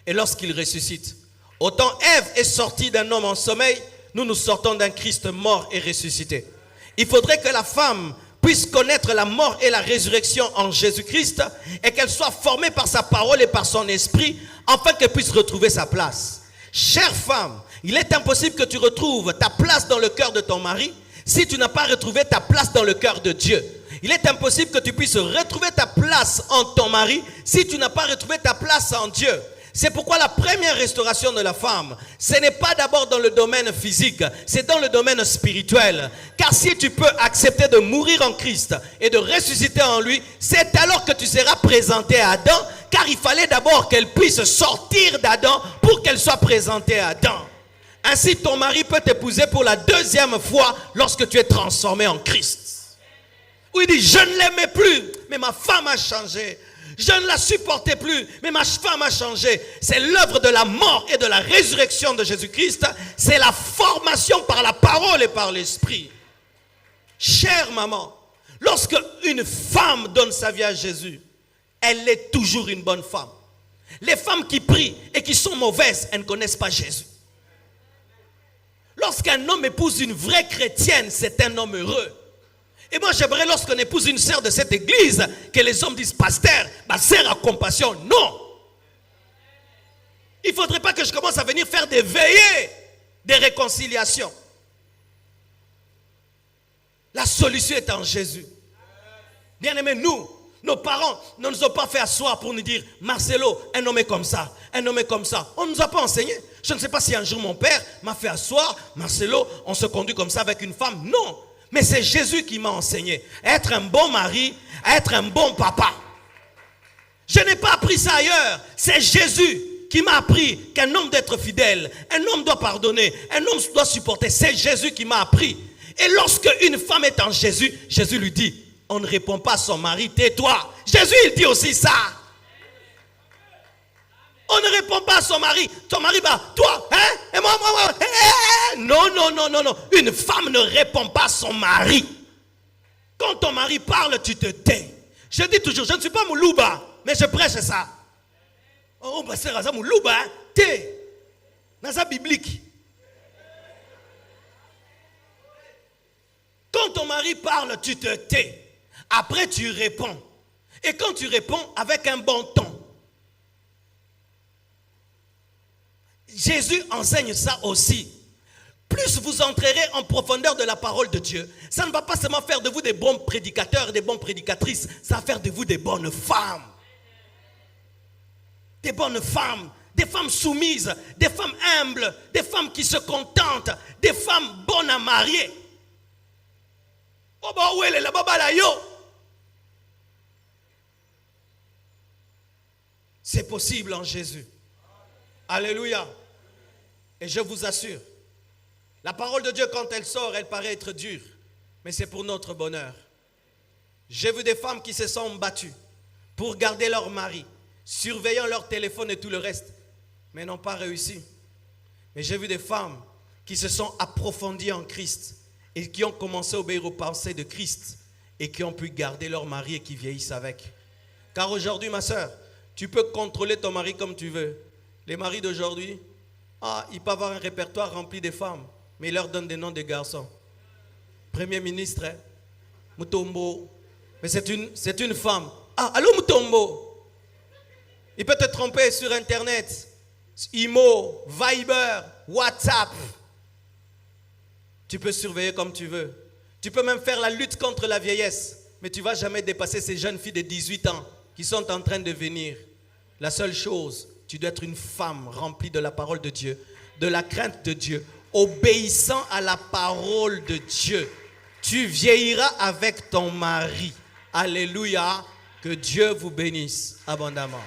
Speaker 1: et lorsqu'il ressuscite. Autant Ève est sortie d'un homme en sommeil, nous sortons d'un Christ mort et ressuscité. Il faudrait que la femme puisse connaître la mort et la résurrection en Jésus-Christ et qu'elle soit formée par sa parole et par son esprit afin qu'elle puisse retrouver sa place. Chère femme, il est impossible que tu retrouves ta place dans le cœur de ton mari si tu n'as pas retrouvé ta place dans le cœur de Dieu. Il est impossible que tu puisses retrouver ta place en ton mari si tu n'as pas retrouvé ta place en Dieu. C'est pourquoi la première restauration de la femme, ce n'est pas d'abord dans le domaine physique, c'est dans le domaine spirituel. Car si tu peux accepter de mourir en Christ et de ressusciter en lui, c'est alors que tu seras présenté à Adam, car il fallait d'abord qu'elle puisse sortir d'Adam pour qu'elle soit présentée à Adam. Ainsi, ton mari peut t'épouser pour la deuxième fois lorsque tu es transformé en Christ. Où il dit, je ne l'aimais plus, mais ma femme a changé. Je ne la supportais plus, mais ma femme a changé. C'est l'œuvre de la mort et de la résurrection de Jésus-Christ. C'est la formation par la parole et par l'esprit. Chère maman, lorsque une femme donne sa vie à Jésus, elle est toujours une bonne femme. Les femmes qui prient et qui sont mauvaises, elles ne connaissent pas Jésus. Lorsqu'un homme épouse une vraie chrétienne, c'est un homme heureux. Et moi, j'aimerais lorsqu'on épouse une sœur de cette église, que les hommes disent, pasteur, ma sœur a compassion. Non. Il ne faudrait pas que je commence à venir faire des veillées, des réconciliations. La solution est en Jésus. Bien-aimés, nos parents ne nous ont pas fait asseoir pour nous dire, Marcelo, un homme est comme ça, un homme est comme ça. On ne nous a pas enseigné. Je ne sais pas si un jour mon père m'a fait asseoir, Marcelo, on se conduit comme ça avec une femme. Non. Mais c'est Jésus qui m'a enseigné. Être un bon mari, être un bon papa. Je n'ai pas appris ça ailleurs. C'est Jésus qui m'a appris qu'un homme doit être fidèle. Un homme doit pardonner. Un homme doit supporter. C'est Jésus qui m'a appris. Et lorsque une femme est en Jésus, Jésus lui dit, on ne répond pas à son mari, tais-toi. Jésus, il dit aussi ça. On ne répond pas à son mari. Ton mari va, toi, hein? Et moi. Non. Une femme ne répond pas à son mari. Quand ton mari parle, tu te tais. Je dis toujours, je ne suis pas Moulouba, mais je prêche ça. Oh, bah c'est ça, Moulouba, hein? Tais. Dans sa biblique. Quand ton mari parle, tu te tais. Après, tu réponds. Et quand tu réponds, avec un bon ton. Jésus enseigne ça aussi. Plus vous entrerez en profondeur de la parole de Dieu, ça ne va pas seulement faire de vous des bons prédicateurs et des bonnes prédicatrices, ça va faire de vous des bonnes femmes. Des bonnes femmes, des femmes soumises, des femmes humbles, des femmes qui se contentent, des femmes bonnes à marier. C'est possible en Jésus. Alléluia. Et je vous assure, la parole de Dieu, quand elle sort, elle paraît être dure. Mais c'est pour notre bonheur. J'ai vu des femmes qui se sont battues pour garder leur mari, surveillant leur téléphone et tout le reste, mais n'ont pas réussi. Mais j'ai vu des femmes qui se sont approfondies en Christ et qui ont commencé à obéir aux pensées de Christ et qui ont pu garder leur mari et qui vieillissent avec. Car aujourd'hui, ma soeur, tu peux contrôler ton mari comme tu veux. Les maris d'aujourd'hui, ils peuvent avoir un répertoire rempli de femmes, mais ils leur donnent des noms de garçons. Premier ministre, Mutombo. Mais c'est une femme. Allô Mutombo. Il peut te tromper sur Internet. Imo, Viber, WhatsApp. Tu peux surveiller comme tu veux. Tu peux même faire la lutte contre la vieillesse. Mais tu ne vas jamais dépasser ces jeunes filles de 18 ans qui sont en train de venir. La seule chose, tu dois être une femme remplie de la parole de Dieu, de la crainte de Dieu, obéissant à la parole de Dieu. Tu vieilliras avec ton mari. Alléluia. Que Dieu vous bénisse abondamment.